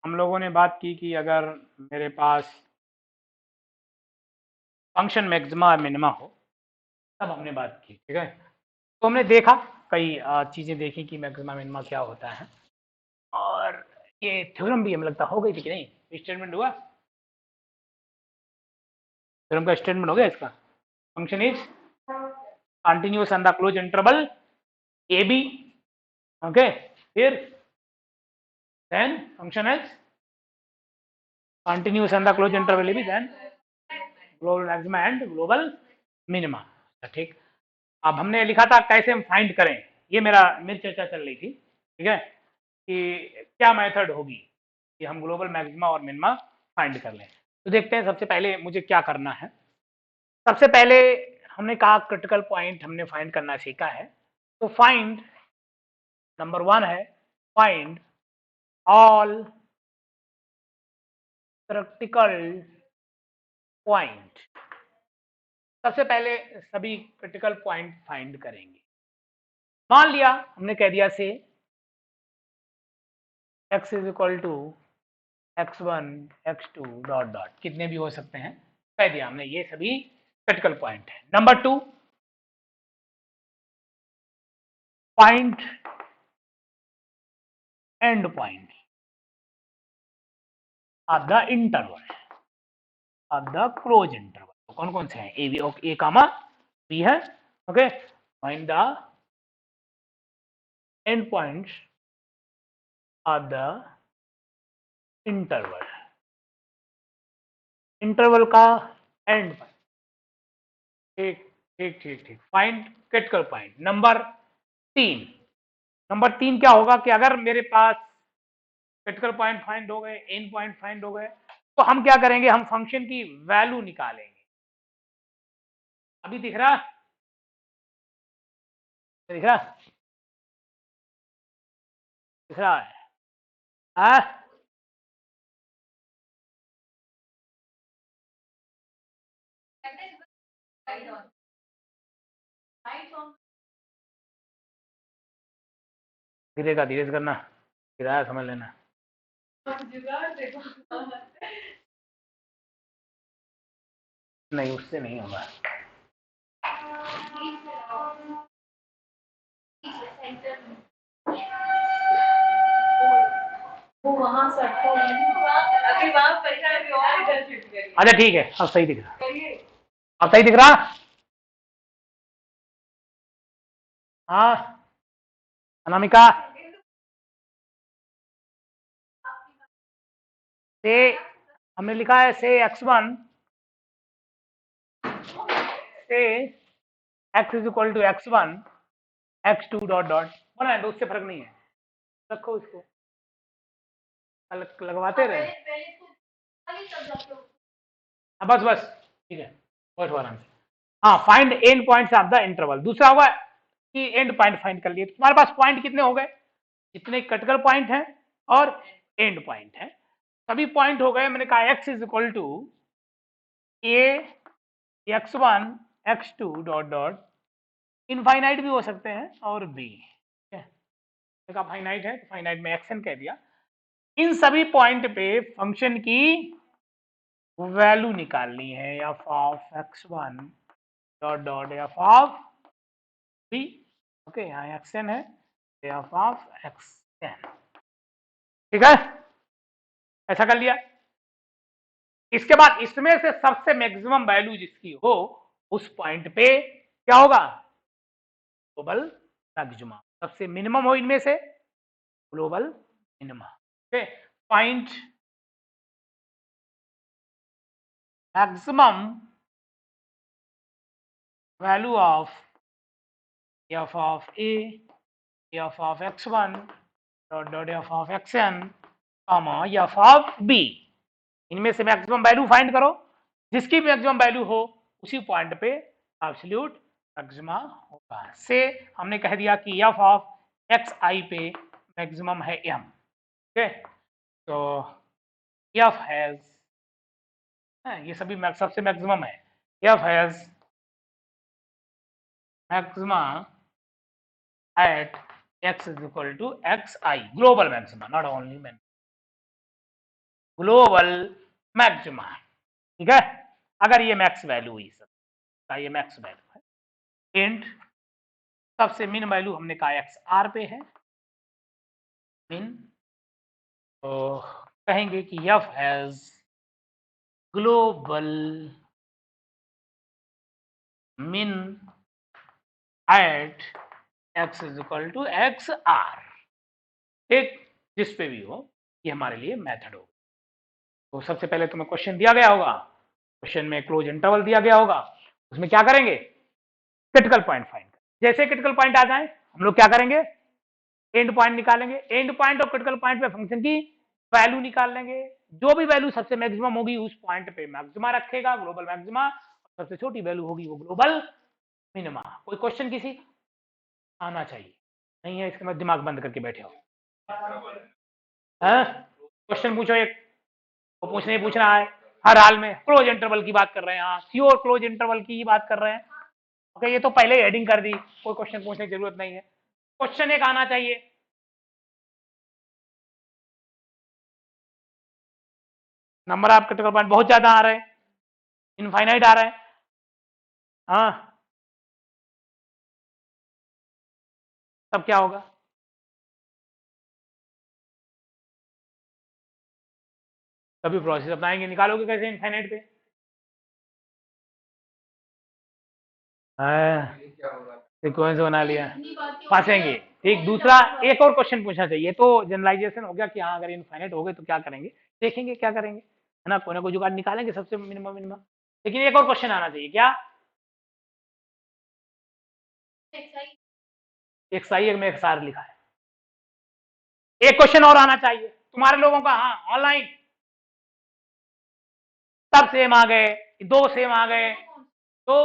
हम लोगों ने बात की कि अगर मेरे पास फंक्शन मैक्सिमा और मिनिमा हो, तब हमने बात की, ठीक है। तो हमने देखा, कई चीज़ें देखी कि मैक्सिमा मिनिमा क्या होता है, और ये थ्योरम भी हमें लगता हो गई थी कि नहीं, स्टेटमेंट हुआ, थ्योरम का स्टेटमेंट हो गया इसका। Function is continuous on the close interval a b, okay. फिर then function is continuous on the close interval a b, then global maxima and global minima, ठीक। अब हमने लिखा था कैसे हम फाइंड करें, ये मेरी चर्चा चल रही थी, ठीक है, कि क्या मेथड होगी कि हम ग्लोबल मैक्सिमा और मिनिमा फाइंड कर लें। तो देखते हैं, सबसे पहले मुझे क्या करना है। सबसे पहले हमने कहा क्रिटिकल पॉइंट हमने फाइंड करना सीखा है, तो फाइंड नंबर 1 है फाइंड ऑल क्रिटिकल पॉइंट। सबसे पहले सभी क्रिटिकल पॉइंट फाइंड करेंगे। मान लिया हमने कह दिया से x is equal to x1 x2 dot dot, कितने भी हो सकते हैं, कह दिया हमने, ये सभी क्रिटिकल पॉइंट है। Number 2 find and point of the interval of the close interval. तो कौन कौन से हैं, ए कामा बी है, okay. Find the end points of the interval, interval का एंड पॉइंट, ठीक ठीक ठीक ठीक। Find critical point. नंबर 3 क्या होगा कि अगर मेरे पास क्रिटिकल पॉइंट फाइंड हो गए, एंड पॉइंट फाइंड हो गए, तो हम क्या करेंगे, हम फंक्शन की वैल्यू निकालेंगे। अभी दिख रहा, दिख रहा, दिख रहा है, धीरे का धीरे से करना, किराया समझ लेना। नहीं, उससे नहीं होगा। वो वहां से अभी वहां पैसा अभी और इधर शिफ्ट करिए। अच्छा ठीक है, अब सही दिख रहा, अब सही दिख रहा। हाँ अनामिका, से हमने लिखा है से x1 से x is equal to x1 x2 dot dot, बोला है तो उससे फर्क नहीं है, रखो इसको, लगवाते रहे। बस बस ठीक है, बैठो आराम से। हाँ, find and points of the interval. दूसरा होगा कि एंड पॉइंट फाइंड कर लिए, तो तुम्हारे पास पॉइंट कितने हो गए, जितने क्रिटिकल पॉइंट हैं और एंड पॉइंट है, सभी पॉइंट हो गए। मैंने कहा x is equal to a x1 x2 dot dot, infinite भी हो सकते हैं और बी, का फाइनाइट है तो फाइनाइट में एक्शन कह दिया। इन सभी पॉइंट पे फंक्शन की वैल्यू निकालनी है, f of x1 dot dot f of b, okay. यहाँ एक्शन है, एफ ऑफ एक्सएन, ठीक है, ऐसा कर लिया। इसके बाद इसमें से सबसे मैक्सिमम वैल्यू जिसकी हो, उस पॉइंट पे क्या होगा, ग्लोबल मैक्सिमा। सबसे मिनिमम हो इनमें से global minima, okay. Point maximum value of F of A, F of x1 dot dot f of xn, comma F of b, इनमें से मैक्सिमम वैल्यू फाइंड करो, जिसकी मैक्सिमम वैल्यू हो उसी पॉइंट पे एब्सोल्यूट मैक्सिमा होगा। से हमने कह दिया कि एफ ऑफ एक्स आई पे मैक्सिमम है m, ओके। तो एफ हैज, ये सभी सबसे मैक्सिमम है, F has maxima at x is equal to xi, global maxima, not only global maxima, ठीक है। अगर ये मैक्स वैल्यू हुई सब, ये मैक्स वैल्यू है एंड सबसे मिन वैल्यू हमने कहा एक्स आर पे है मिन, तो कहेंगे कि f has global min at x is equal to x r, ठीक, जिस पे भी हो, ये हमारे लिए मेथड होगा। तो सबसे पहले तुम्हें क्वेश्चन दिया गया होगा, क्वेश्चन में क्लोज इंटरवल दिया गया होगा, उसमें क्या करेंगे, क्रिटिकल पॉइंट फाइंड करें। जैसे क्रिटिकल पॉइंट आ जाए हम लोग क्या करेंगे, एंड पॉइंट निकालेंगे, एंड पॉइंट और क्रिटिकल पॉइंट पे फंक्शन की वैल्यू निकाल लेंगे, जो भी वैल्यू सबसे मैक्सिमम होगी उस पॉइंट पे मैक्सिमा रखेगा, ग्लोबल मैक्सिमा, सबसे छोटी वैल्यू होगी वो ग्लोबल मिनिमा। कोई क्वेश्चन किसी आना चाहिए, नहीं है इसके बाद दिमाग बंद करके बैठे हो, क्वेश्चन पूछो एक, वो पूछने ही पूछना है हर हाल में। क्लोज इंटरवल की बात कर रहे हैं, हाँ श्योर क्लोज इंटरवल की बात कर रहे हैं, ओके, ये तो पहले ही हेडिंग कर दी, कोई क्वेश्चन पूछने की जरूरत नहीं है, क्वेश्चन एक आना चाहिए। नंबर ऑफ क्रिटिकल पॉइंट बहुत ज्यादा आ रहे हैं, इनफाइनाइट आ रहे हैं, हाँ, तब क्या होगा, तभी प्रोसेस अपनाएंगे, निकालोगे कैसे इनफाइनाइट पे, सीक्वेंस बना लिया, फंसेंगे। ठीक, दूसरा एक और क्वेश्चन पूछना चाहिए, तो जनरलाइजेशन हो गया कि हाँ अगर इनफाइनाइट हो गए तो क्या करेंगे, देखेंगे क्या करेंगे, है ना, कोई ना कोई जुगाड़ निकालेंगे सबसे मिनिमम मिनिमम। लेकिन एक और क्वेश्चन आना चाहिए, क्या, एक सही एक में एक सार लिखा है, एक क्वेश्चन और आना चाहिए तुम्हारे लोगों का, हाँ ऑनलाइन सब सेम आ गए, दो सेम आ गए, तो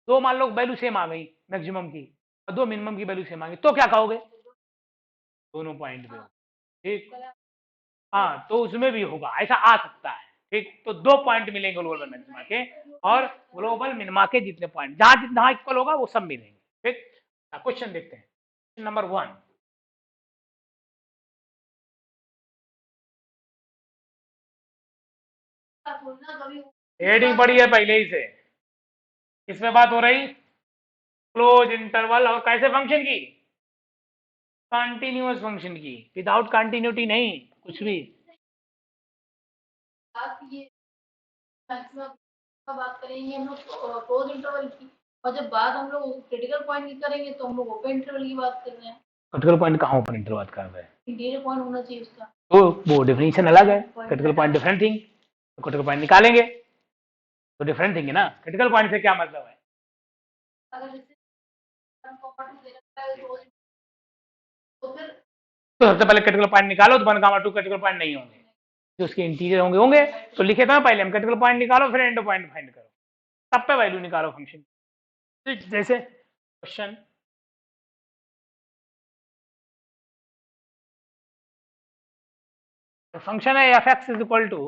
दो मान लो वैल्यू सेम आ गई मैक्सिमम की और दो मिनिमम की वैल्यू सेम आ गई, तो क्या कहोगे, दोनों पॉइंट पे, ठीक, हाँ तो उसमें भी होगा, ऐसा आ सकता है, ठीक, तो दो पॉइंट मिलेंगे ग्लोबल मैक्सिमा के और ग्लोबल मिनिमा के, जितने पॉइंट जहां जितना इक्वल होगा वो सब मिलेंगे, ठीक। क्वेश्चन देखते हैं, क्वेश्चन नंबर 1, हेडिंग पड़ी है पहले ही से, इसमें बात हो रही क्लोज इंटरवल और कैसे फंक्शन की, कंटिन्यूअस फंक्शन की, विदाउट कंटिन्यूटी नहीं कुछ भी, ये बात करेंगे हम लोग क्लोज इंटरवल की, और जब बात हम लोग क्रिटिकल पॉइंट की करेंगे तो हम लोग ओपन इंटरवल की बात कर रहे हैं। क्रिटिकल पॉइंट कहाँ ओपन इंटरवल बात कर रहे हैं, इंटीरियर पॉइंट होना चाहिए उसका, तो वो डेफिनेशन अलग है, क्रिटिकल पॉइंट डिफरेंट थिंग, तो क्रिटिकल पॉइंट निकालेंगे तो डिफरेंट थिंग है ना, क्रिटिकल पॉइंट से क्या मतलब है, अगर तो सबसे पहले क्रिटिकल पॉइंट निकालो, तो 1, 2 क्रिटिकल पॉइंट नहीं होंगे, जो उसके इंटीरियर होंगे होंगे, तो लिखे था पहले हम क्रिटिकल पॉइंट निकालो फिर एंड पॉइंट फाइंड करो, तब पे वैल्यू निकालो फंक्शन, जैसे क्वेश्चन फंक्शन है f x is equal to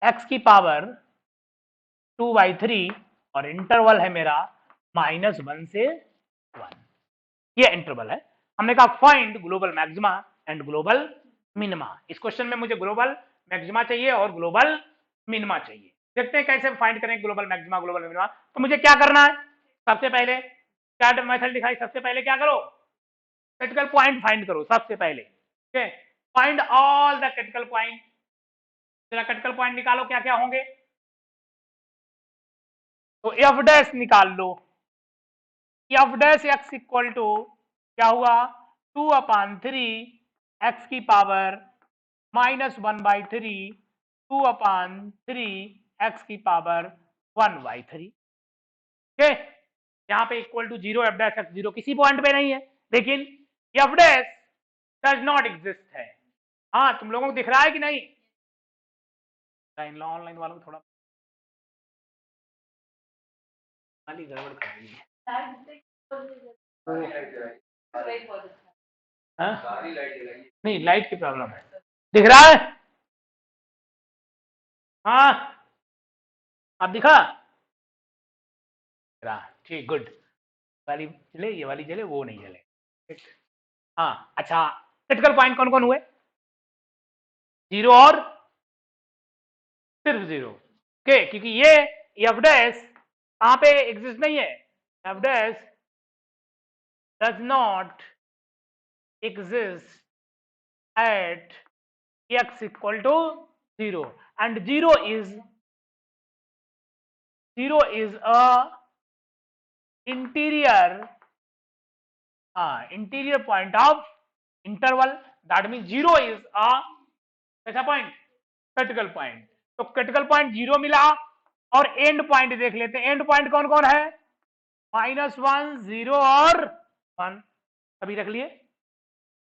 x की पावर 2/3 और इंटरवल है मेरा -1 से 1, ये इंटरवल है। हमने कहा find global maxima and global minima, इस क्वेश्चन में मुझे ग्लोबल मैक्सिमा चाहिए और ग्लोबल मिनिमा चाहिए, देखते हैं कैसे फाइंड करें ग्लोबल मैक्सिमा ग्लोबल मिनिमा। तो मुझे क्या करना है, सबसे पहले क्या मेथड दिखाई, सबसे पहले क्या करो, क्रिटिकल पॉइंट फाइंड करो सबसे पहले, ठीक है, find all the critical point, जरा क्रिटिकल पॉइंट निकालो क्या क्या होंगे, तो एफ डैश निकाल लो, f dash x equal to क्या हुआ 2/3 एक्स की पावर -1/3 2/3 एक्स की पावर 1/3, ठीक है, यहाँ पे equal to 0, f dash x 0 किसी पॉइंट पे नहीं है, लेकिन f dash does not exist है, हाँ तुम लोगों को दिख रहा है कि नहीं, ऑनलाइन वालों को थोड़ा गड़बड़ कर रही है, नहीं लाइट की प्रॉब्लम है, दिख रहा है, हाँ आप दिखा, ठीक गुड, वाली जले ये वाली जले वो नहीं जले, हाँ अच्छा, क्रिटिकल पॉइंट कौन कौन हुए, जीरो और सिर्फ जीरो। ओके, क्योंकि ये एफ डैश कहां पे एग्जिस्ट नहीं है, F dash does not exist at x equal to 0 and 0 is a interior interior point of interval, that means 0 is a कैसा पॉइंट, क्रिटिकल पॉइंट। तो क्रिटिकल पॉइंट 0 मिला और एंड पॉइंट देख लेते हैं, एंड पॉइंट कौन कौन है, -1 0 और 1, अभी रख लिए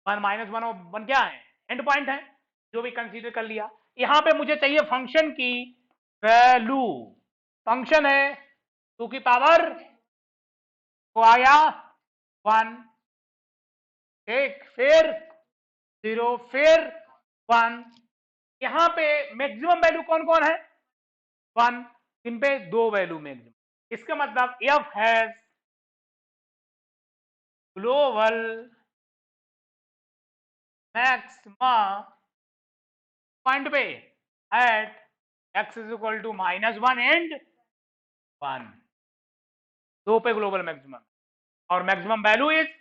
1 -1 और 1 क्या है, एंड पॉइंट है, जो भी कंसीडर कर लिया। यहां पे मुझे चाहिए फंक्शन की वैल्यू, फंक्शन है 2 की पावर को आया 1, एक फिर 0 फिर 1, यहां पे मैक्सिमम वैल्यू कौन कौन है 1, इन पे 2 वैल्यू मैक्सिमम, इसका मतलब f has global maxima point पे at x is equal to -1 and 1, 2 पे ग्लोबल मैक्सिमम और maximum value is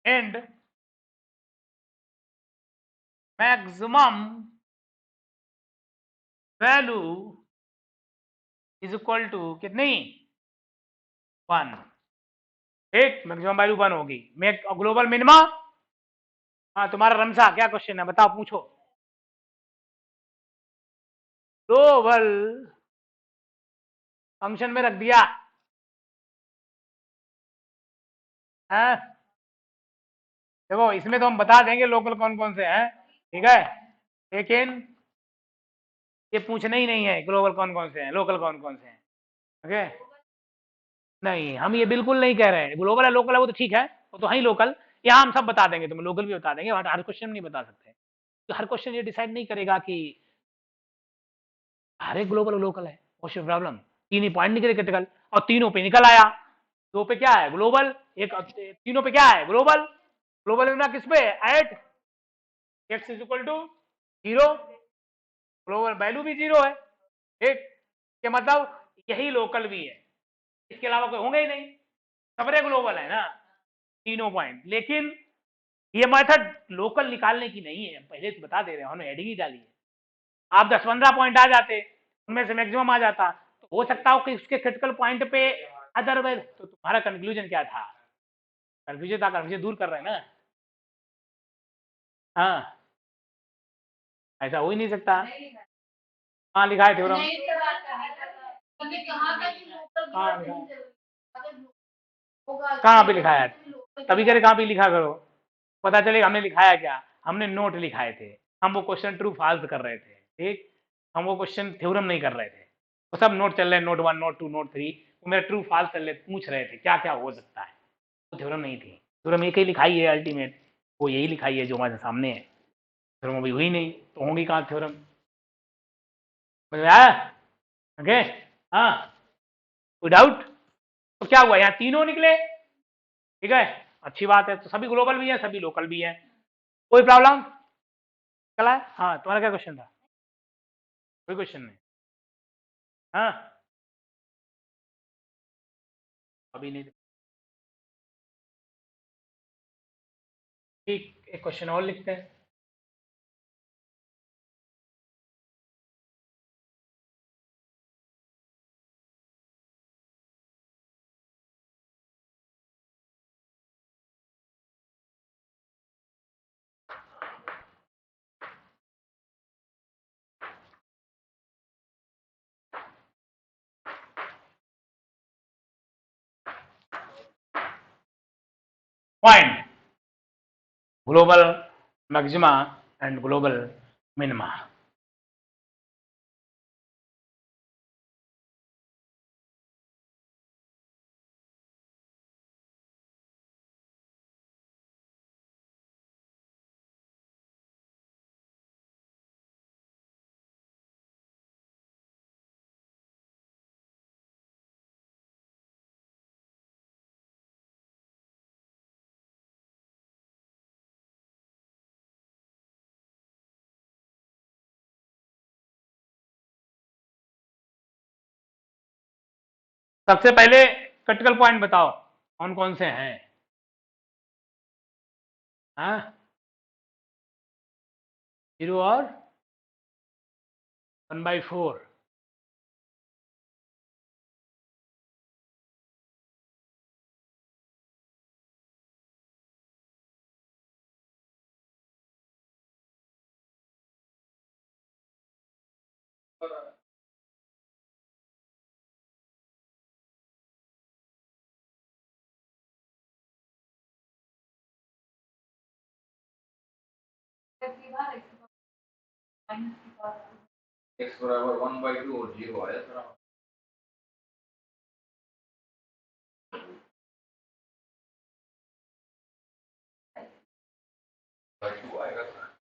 and maximum value is equal to कितनी 1, ठीक, मैक्सिमम वैल्यू 1 होगी, ग्लोबल मिनिमा। हाँ तुम्हारा रमसा क्या क्वेश्चन है बताओ, पूछो। ग्लोबल फंक्शन में रख दिया है, देखो इसमें तो हम बता देंगे लोकल कौन कौन से हैं, ठीक है, लेकिन ये पूछना ही नहीं है ग्लोबल कौन कौन से हैं, लोकल कौन कौन से हैं, ओके। नहीं हम ये बिल्कुल नहीं कह रहे हैं ग्लोबल है लोकल है वो तो ठीक है, वो तो है ही लोकल, यहाँ हम सब बता देंगे, तुम्हें लोकल भी बता देंगे, हर क्वेश्चन नहीं बता सकते, तो हर क्वेश्चन ये डिसाइड नहीं करेगा कि हर एक ग्लोबल लोकल है, वॉट प्रॉब्लम, तीन ही पॉइंट निकले क्रिटिकल और तीनों पे निकल आया, 2 पे क्या है ग्लोबल, एक तीनों पे क्या है ग्लोबल, ग्लोबल मिनिमा किस पे at x is equal to 0, global value भी 0 है, ठीक, के मतलब यही लोकल भी है, इसके अलावा कोई होंगे ही नहीं, सबरे ग्लोबल है ना तीनों पॉइंट, लेकिन ये मेथड लोकल निकालने की नहीं है, पहले से बता दे रहे हैं, हमने हेडिंग ही डाली है, आप 10-15 पॉइंट आ जाते, उनमें से मैक्सिमम आ जाता, तो हो सकता हो कि उसके क्रिटिकल पॉइंट पे अदरवाइज, तो तुम्हारा कंक्लूजन क्या था, कंफ्यूजन था, कंफ्यूजन दूर कर रहे हैं ना, हाँ ऐसा हो ही नहीं सकता, हाँ लिखा है थ्योरम, हाँ कहाँ पे लिखा है, तभी करे कहाँ पे लिखा करो, पता चलेगा हमने लिखाया क्या, हमने नोट लिखाए थे, हम वो क्वेश्चन ट्रू फाल्स कर रहे थे, ठीक, हम वो क्वेश्चन थ्योरम नहीं कर रहे थे, वो सब नोट चल रहे, नोट 1 नोट 2 नोट 3, वो मेरा ट्रू फाल्स चल रहे, पूछ रहे थे क्या क्या हो सकता है, वो थ्योरम नहीं थी, थ्योरम एक ही लिखाई है अल्टीमेट, वो यही लिखाई है जो हमारे सामने है, थ्योरम अभी हुई नहीं तो होंगी कहाँ थ्योरम, समझ में आया, ओके, हाँ कोई डाउट, तो क्या हुआ यहाँ तीनों निकले, ठीक है, अच्छी बात है, तो सभी ग्लोबल भी है सभी लोकल भी है, कोई प्रॉब्लम, चला है, हाँ तुम्हारा क्या क्वेश्चन था, कोई क्वेश्चन नहीं, हाँ अभी नहीं, ठीक एक क्वेश्चन और लिखते हैं, point global maxima and global minima, सबसे पहले क्रिटिकल पॉइंट बताओ कौन कौन से हैं। हाँ, 0 और 1/4। x बराबर 1/2 और 0 आया सर।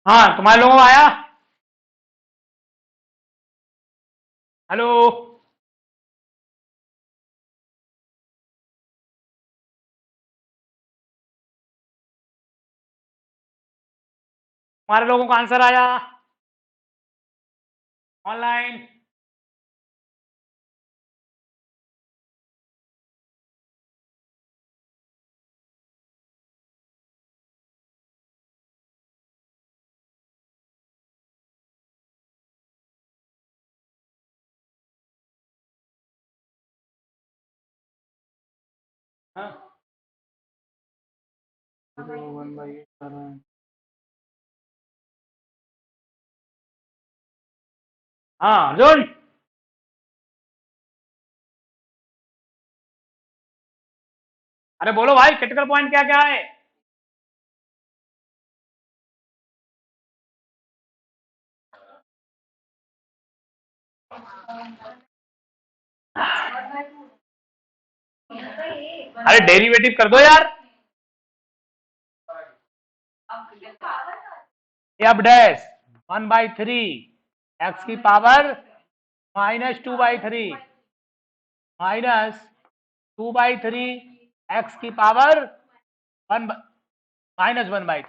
हाँ, तुम्हारे लोगों को आया? हेलो, तुम्हारे लोगों को आंसर आया ऑनलाइन? हाँ, 1/8। हाँ अर्जुन, अरे बोलो भाई, क्रिटिकल पॉइंट क्या क्या है? अरे डेरिवेटिव कर दो यार। एफ डैश 1/3 एक्स की पावर -2/3 -2/3 एक्स की पावर 1/3।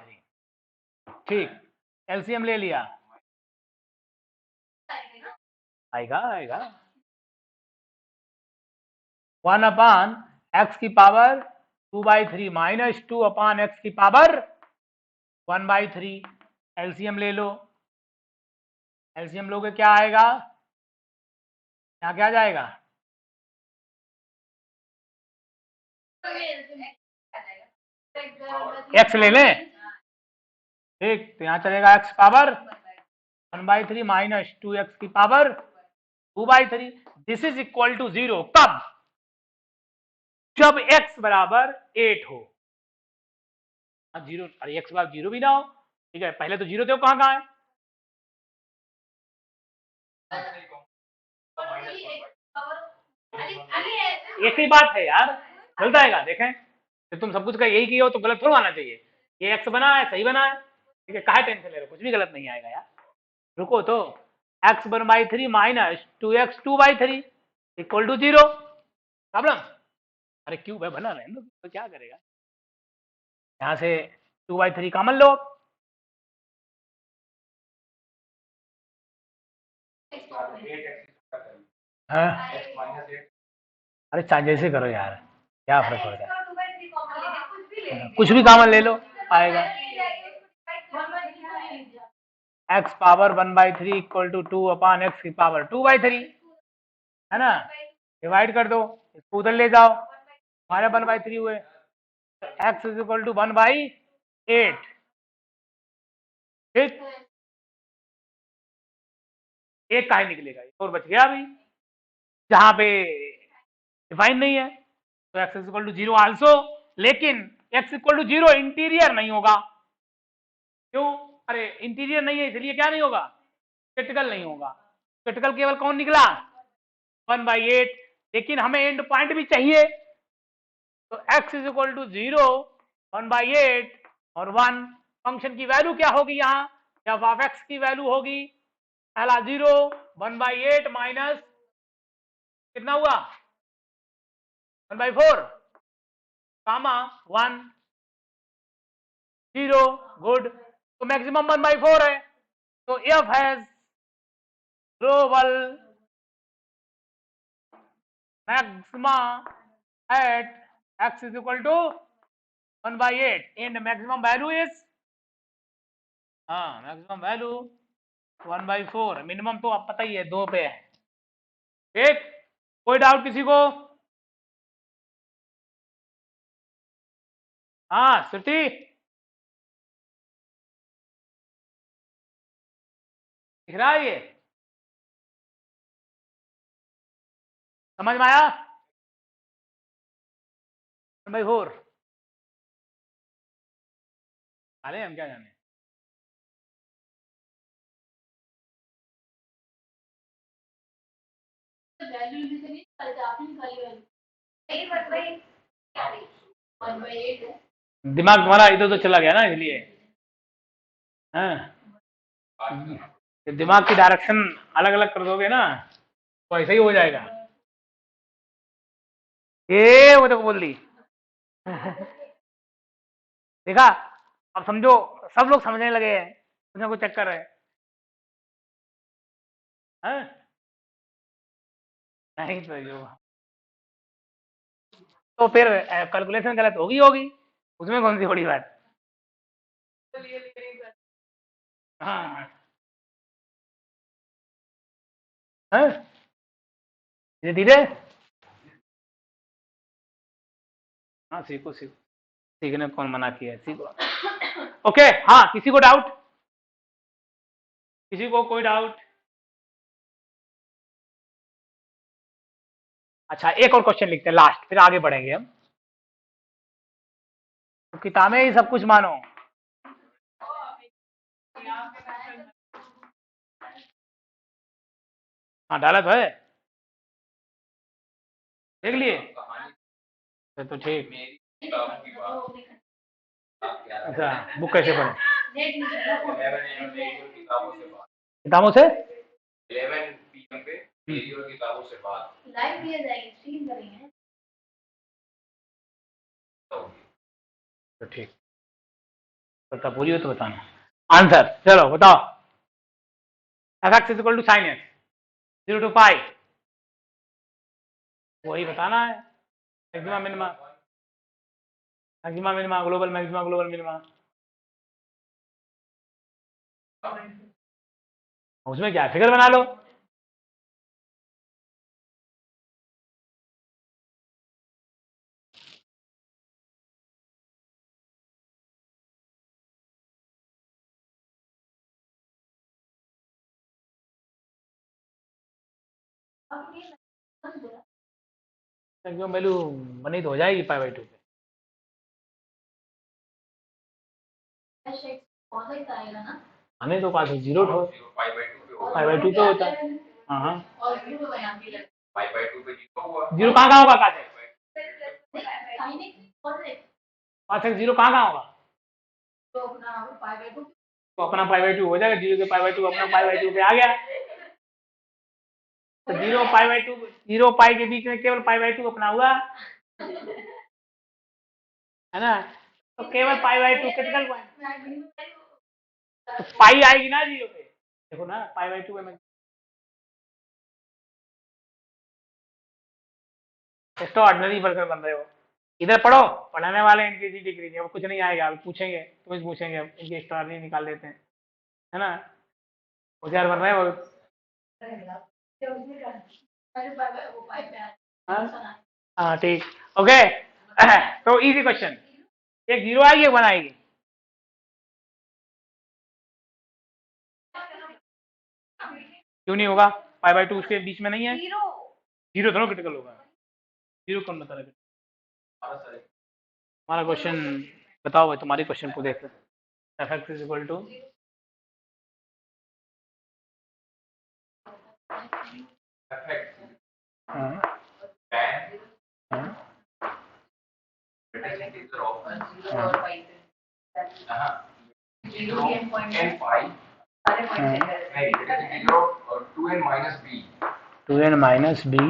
ठीक, एलसीएम ले लिया, आएगा आएगा 1/x की पावर 2/3 -2/x की पावर 1/3। एलसीएम ले लो, एलसीएम लोगे क्या आएगा? यहाँ क्या जाएगा? एक्स ले लें, ठीक, तो यहाँ चलेगा x पावर 1/3 -2x की power 2/3। This is equal to 0 कब? जब x बराबर 8 हो। 0, अरे x बराबर 0 भी ना हो, ठीक है, पहले तो 0 थे, कहाँ कहाँ है? एक ही बात है यार, चल जाएगा, देखें तो तुम सब कुछ का यही किए हो तो गलत थोड़ा आना चाहिए। ये एक्स बना है, सही बना है, ठीक है, काहे टेंशन ले रहे हो, कुछ भी गलत नहीं आएगा यार। रुको तो, x 1/3 -2x 2/3 equal to 0। Problem? अरे क्यूब है, बना रहे तो क्या करेगा, यहां से 2/3 कॉमन लो। हाँ? अरे जैसे करो यार, क्या फर्क पड़ता है, कुछ भी कॉमन ले लो, आएगा x power 1/3 equal to 2/x की पावर 2/3, है ना? डिवाइड कर दो, इसको उधर ले जाओ, हमारे 1/3 हुए, x इज इक्वल टू 1/8। ठीक, एक का ही निकलेगा, एक और बच गया अभी, जहां पे डिफाइन नहीं है, तो x is equal to 0 also, लेकिन x इक्वल टू 0 इंटीरियर नहीं होगा। क्यों? अरे इंटीरियर नहीं है इसलिए क्या नहीं होगा? क्रिटिकल नहीं होगा। क्रिटिकल केवल कौन निकला? 1/8, लेकिन हमें एंड पॉइंट भी चाहिए, तो x इज इक्वल टू 0, 1/8 और 1। फंक्शन की वैल्यू क्या होगी यहाँ? जब ऑफ x की वैल्यू होगी, पहला 0, 1/8 माइनस कितना हुआ? 1/4 कामा 1 0, गुड, तो मैक्सिमम 1/4 है, तो f has global maxima at x is equal to 1/8 and maximum value is, हाँ मैक्सिमम वैल्यू 1/4, मिनिमम तो आप पता ही है 2 पे है। ठीक, कोई डाउट किसी को? हाँ श्रुति, दिख रहा है ये, समझ में आया? 1/4 अरे हम क्या जाने। दिमाग तुम्हारा इधर उधर चला गया ना, इसलिए हाँ, दिमाग की डायरेक्शन अलग अलग कर दोगे ना तो ऐसा ही हो जाएगा। ये वो तो बोल दी देखा, अब समझो सब लोग समझने लगे हैं, कुछ ना कुछ चक्कर है। हाँ? नहीं तो जो तो फिर कैलकुलेशन गलत होगी, उसमें कौन सी बड़ी बात। हाँ हाँ, धीरे धीरे, हाँ सीखो सीखो, सीखने को कौन मना किया है, सीखो। ओके, हाँ किसी को डाउट, किसी को कोई डाउट? अच्छा एक और क्वेश्चन लिखते हैं लास्ट, फिर आगे बढ़ेंगे हम। तो किताबें ही सब कुछ मानो, हाँ डाला तो है, देख लिए तो ठीक। अच्छा बुक कैसे पढ़े? किताबों से 11 PM पे मेरी और किताबों से बात लाइव दिया जाएगी, स्ट्रीम करेंगे तो ठीक, बता पूरी हो तो बताना आंसर। चलो बताओ, fx is equal to sine x 0 to pi, वही बताना है। Maxima minima, maxima minima, global maxima global minima, उसमें क्या फिगर बना लो। मैक्सिमम वैल्यू बनी तो हो जाएगी पाई/2 पे। हमें तो पास 0 ठो पाई/2 पे होता है। हाँ हाँ, पाई/2 पे 0 कहाँ होगा काश, पास 0 कहाँ होगा, तो अपना पाई/2 हो जाएगा, 0 के पाई/2 अपना पाई/2 पे आ गया। तो 0 पाई/2, 0 पाई के बीच में केवल पाई/2 अपना हुआ है ना, तो केवल पाई/2 क्रिटिकल पॉइंट, तो पाई आएगी ना 0 पे, देखो ना पाई/2 पे एक्स्ट्रा ऑर्डिनरी वर्कर बन रहे हो। इधर पढ़ो, पढ़ाने वाले इनकी जी डिग्री अब कुछ नहीं आएगा, अब पूछेंगे तुम्हें पूछेंगे, इनकी एक्स्ट्रा ऑर्डिनरी निकाल देते हैं, है ना, होशियार बन रहे हो। हाँ हाँ ठीक, ओके तो इजी क्वेश्चन, एक 0 आएगी एक 1 आएगी, क्यों नहीं होगा, पाई/2 उसके बीच में नहीं है, 0 दोनों क्रिटिकल होगा, 0 कौन बता रहा है। हमारा क्वेश्चन बताओ भाई, तुम्हारी क्वेश्चन को देखते हैं। fx is equal to two n minus b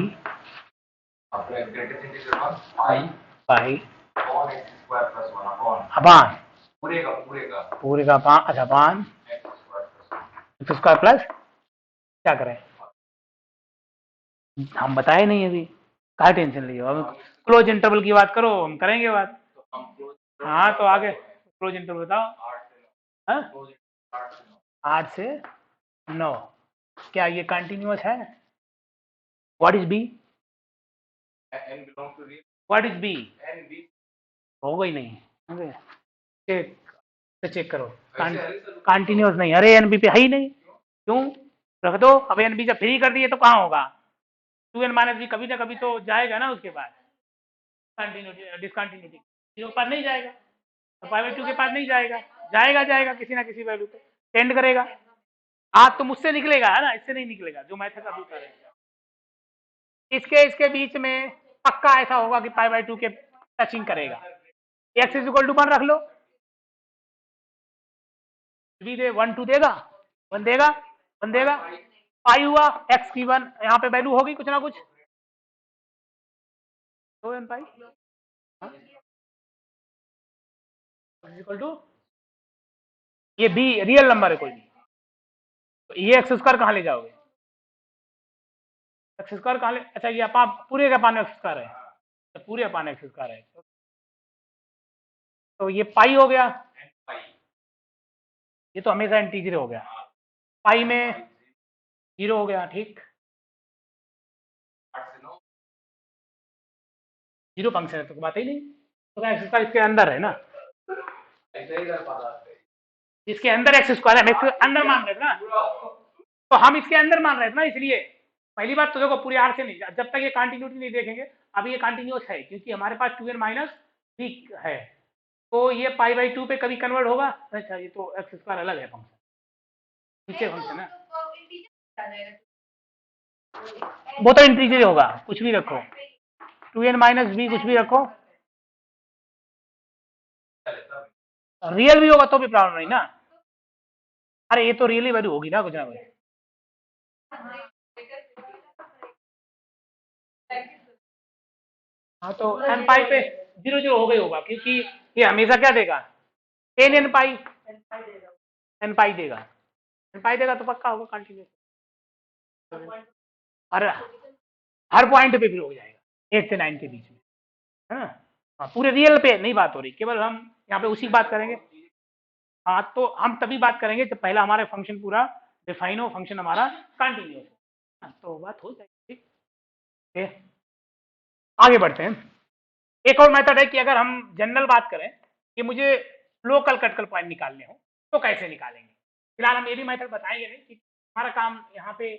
pi upon पूरे का अपान, अच्छा अपान एक्स स्क्वायर प्लस क्या करें, हम बताए नहीं अभी, क्या टेंशन लियो, अब क्लोज इंटरवल की बात करो, हम करेंगे बात। तो हम क्लोज हाँ तो आगे क्लोज इंटरवल बताओ। 8 से 9 हाँ क्लोज 8 से 9 8 से 9, क्या ये कंटिन्यूअस है? What is b? n belongs to real what is b? n b होगा ही नहीं, चेक चेक करो, ऐसे हरी सर कंटिन्यूअस नहीं, अरे एनबी पे है ही नहीं, क्यों रख दो, अब एनबी जब फ्री कर दिए तो कहाँ होगा, 2n माइनस बी कभी ना कभी तो जाएगा ना उसके बाद, कंटिन्यूटी डिसकंटिन्यूटी जीरो के पास नहीं जाएगा, तो पाई बाई 2 के पास नहीं जाएगा, जाएगा जाएगा किसी ना किसी वैल्यू पे टेंड करेगा। आज तो मुझसे निकलेगा है ना, इससे नहीं निकलेगा, जो मैथड अभी कर रहे हैं। इसके बीच में पक्का ऐसा होगा कि पाई बाई 2 के टचिंग करेगा। एक्स इज इक्वल टू 1 रख लो, बी दे 1 2 देगा, 1 देगा, 1 देगा, पाई हुआ एक्स की 1, यहाँ पे वैल्यू होगी कुछ ना कुछ, तो एन पाई इक्वल टू, ये बी रियल नंबर है कोई भी, तो ये एक्स स्क्वायर कहाँ ले जाओगे, एक्स स्क्वायर कहाँ ले, अच्छा ये आप पूरे का पान एक्स स्क्वायर है, तो पूरे पान एक्स स्क्वायर है, तो ये पाई हो गया, ये तो हमेशा इंटीजर हो गया, पाई में 0 हो गया, ठीक, 8 से 9 जीरो फंक्शन है तो बात ही नहीं, तो एक्स स्क्वायर इसके अंदर है ना, ऐसे ही कर पा रहा है इसके अंदर एक्स स्क्वायर है, हम इसके अंदर मान रहे थे ना, तो हम इसके अंदर मान रहे थे ना, इसलिए पहली बात तो देखो पूरे आर से नहीं, जब तक ये कंटिन्यूटी नहीं देखेंगे, अब ये कंटिन्यूअस है क्योंकि हमारे पास 2n माइनस बी है, तो ये पाई बाई 2 पे कभी कन्वर्ट होगा, अच्छा ये तो एक्स स्क्वायर अलग है फंक्शन, नीचे फंक्शन है, वो तो इंटीजर होगा, कुछ भी रखो, 2n माइनस बी कुछ भी रखो, रियल भी होगा तो भी प्रॉब्लम नहीं ना, अरे ये तो रियली वैल्यू होगी ना कुछ ना कुछ, हाँ तो एन पाई पे 0 0 हो गई होगा क्योंकि ये हमेशा क्या देगा, 10 एन पाई, एन पाई देगा, एन पाई देगा तो पक्का होगा कंटिन्यूस, और हर पॉइंट पे फिर हो जाएगा 8 से 9 के बीच में, है ना, हाँ पूरे रियल पे नहीं बात हो रही, केवल हम यहाँ पे उसी की बात करेंगे, हाँ तो हम तभी बात करेंगे जब पहला हमारा फंक्शन पूरा डिफाइन हो, फंक्शन हमारा कंटिन्यूस हो, तो बात हो जाएगी, ठीक है, आगे बढ़ते हैं। एक और मेथड है कि अगर हम जनरल बात करें कि मुझे लोकल कटकल पॉइंट निकालने हो तो कैसे निकालेंगे, फिलहाल हम ये भी मेथड बताएंगे नहीं कि हमारा काम यहाँ पे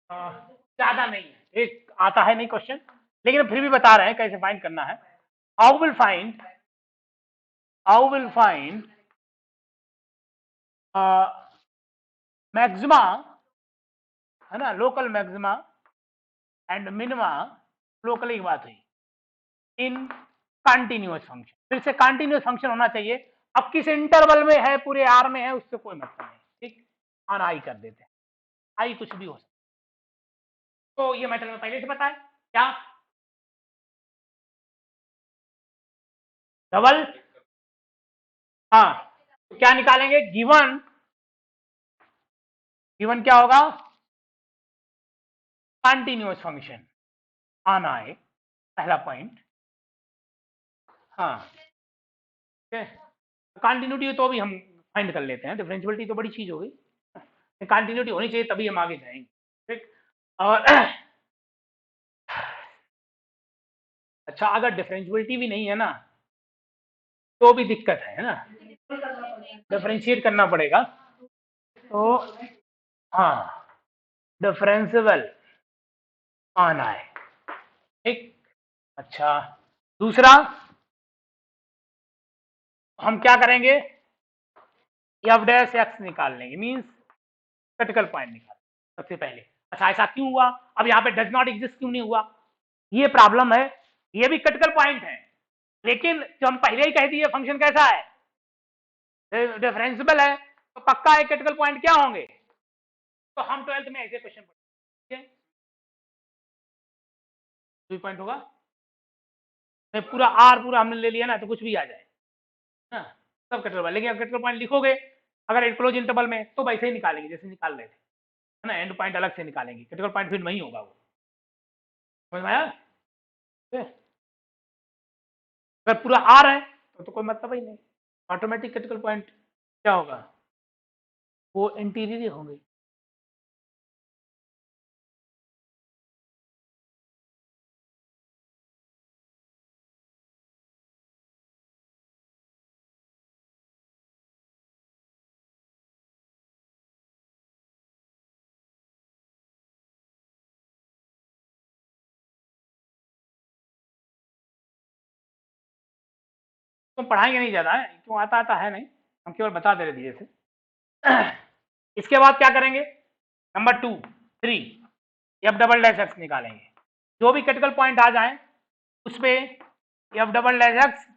ज्यादा नहीं है, एक आता है नहीं क्वेश्चन, लेकिन फिर भी बता रहे हैं कैसे फाइंड करना है। हाउ विल फाइंड मैक्सिमा, है ना, local maxima and minima, local की बात हुई, इन कंटिन्यूअस फंक्शन, फिर से कंटिन्यूअस फंक्शन होना चाहिए, अब किस इंटरवल में है, पूरे आर में है, उससे कोई मतलब नहीं, ठीक, ऑन आई कर देते हैं, आई कुछ भी हो सकता, तो ये मेथड में पहले से पता है क्या, डबल, हाँ तो क्या निकालेंगे, गिवन क्या होगा, कंटिन्यूअस फंक्शन ऑन आई, पहला पॉइंट, हाँ ठीक है, कंटिन्यूटी तो अभी हम फाइंड कर लेते हैं, डिफरेंशियबिलिटी तो बड़ी चीज हो गई, कंटिन्यूटी होनी चाहिए तभी हम आगे जाएंगे, ठीक, और अच्छा अगर डिफरेंशियबिलिटी भी नहीं है ना तो भी दिक्कत है ना, डिफरेंशिएट करना पड़ेगा, तो हाँ डिफरेंशिएबल आना है, ठीक, अच्छा दूसरा हम क्या करेंगे, एफ डैश एक्स निकाल लेंगे, मींस क्रिटिकल पॉइंट निकाल सबसे पहले, अच्छा ऐसा क्यों हुआ, अब यहाँ पे डज नॉट एग्जिस्ट क्यों नहीं हुआ, ये प्रॉब्लम है, ये भी क्रिटिकल पॉइंट है, लेकिन जो हम पहले ही कह दिए फंक्शन कैसा है, डिफरेंशिएबल है, तो पक्का है क्रिटिकल पॉइंट क्या होंगे, तो हम 12th में ऐसे क्वेश्चन पढ़े, पॉइंट होगा, पूरा आर पूरा हमने ले लिया ना तो कुछ भी आ जाए ना, सब क्रिटिकल, लेकिन क्रिटिकल पॉइंट लिखोगे अगर क्लोज इंटरवल में तो वैसे ही निकालेंगे जैसे निकाल रहे थे, है ना, एंड पॉइंट अलग से निकालेंगे, क्रिटिकल पॉइंट फिर वही होगा वो, समझ में आया, अगर पूरा आर है तो कोई मतलब ही नहीं, ऑटोमेटिक क्रिटिकल पॉइंट क्या होगा, वो इंटीरियर ही होंगे। तो पढ़ाएंगे नहीं ज्यादा है, क्यों आता है नहीं, हम केवल बता दे रहे धीरे से। इसके बाद क्या करेंगे, number 2 3 F double dash x निकालेंगे। जो भी क्रिटिकल पॉइंट आ जाए उस पे F double dash x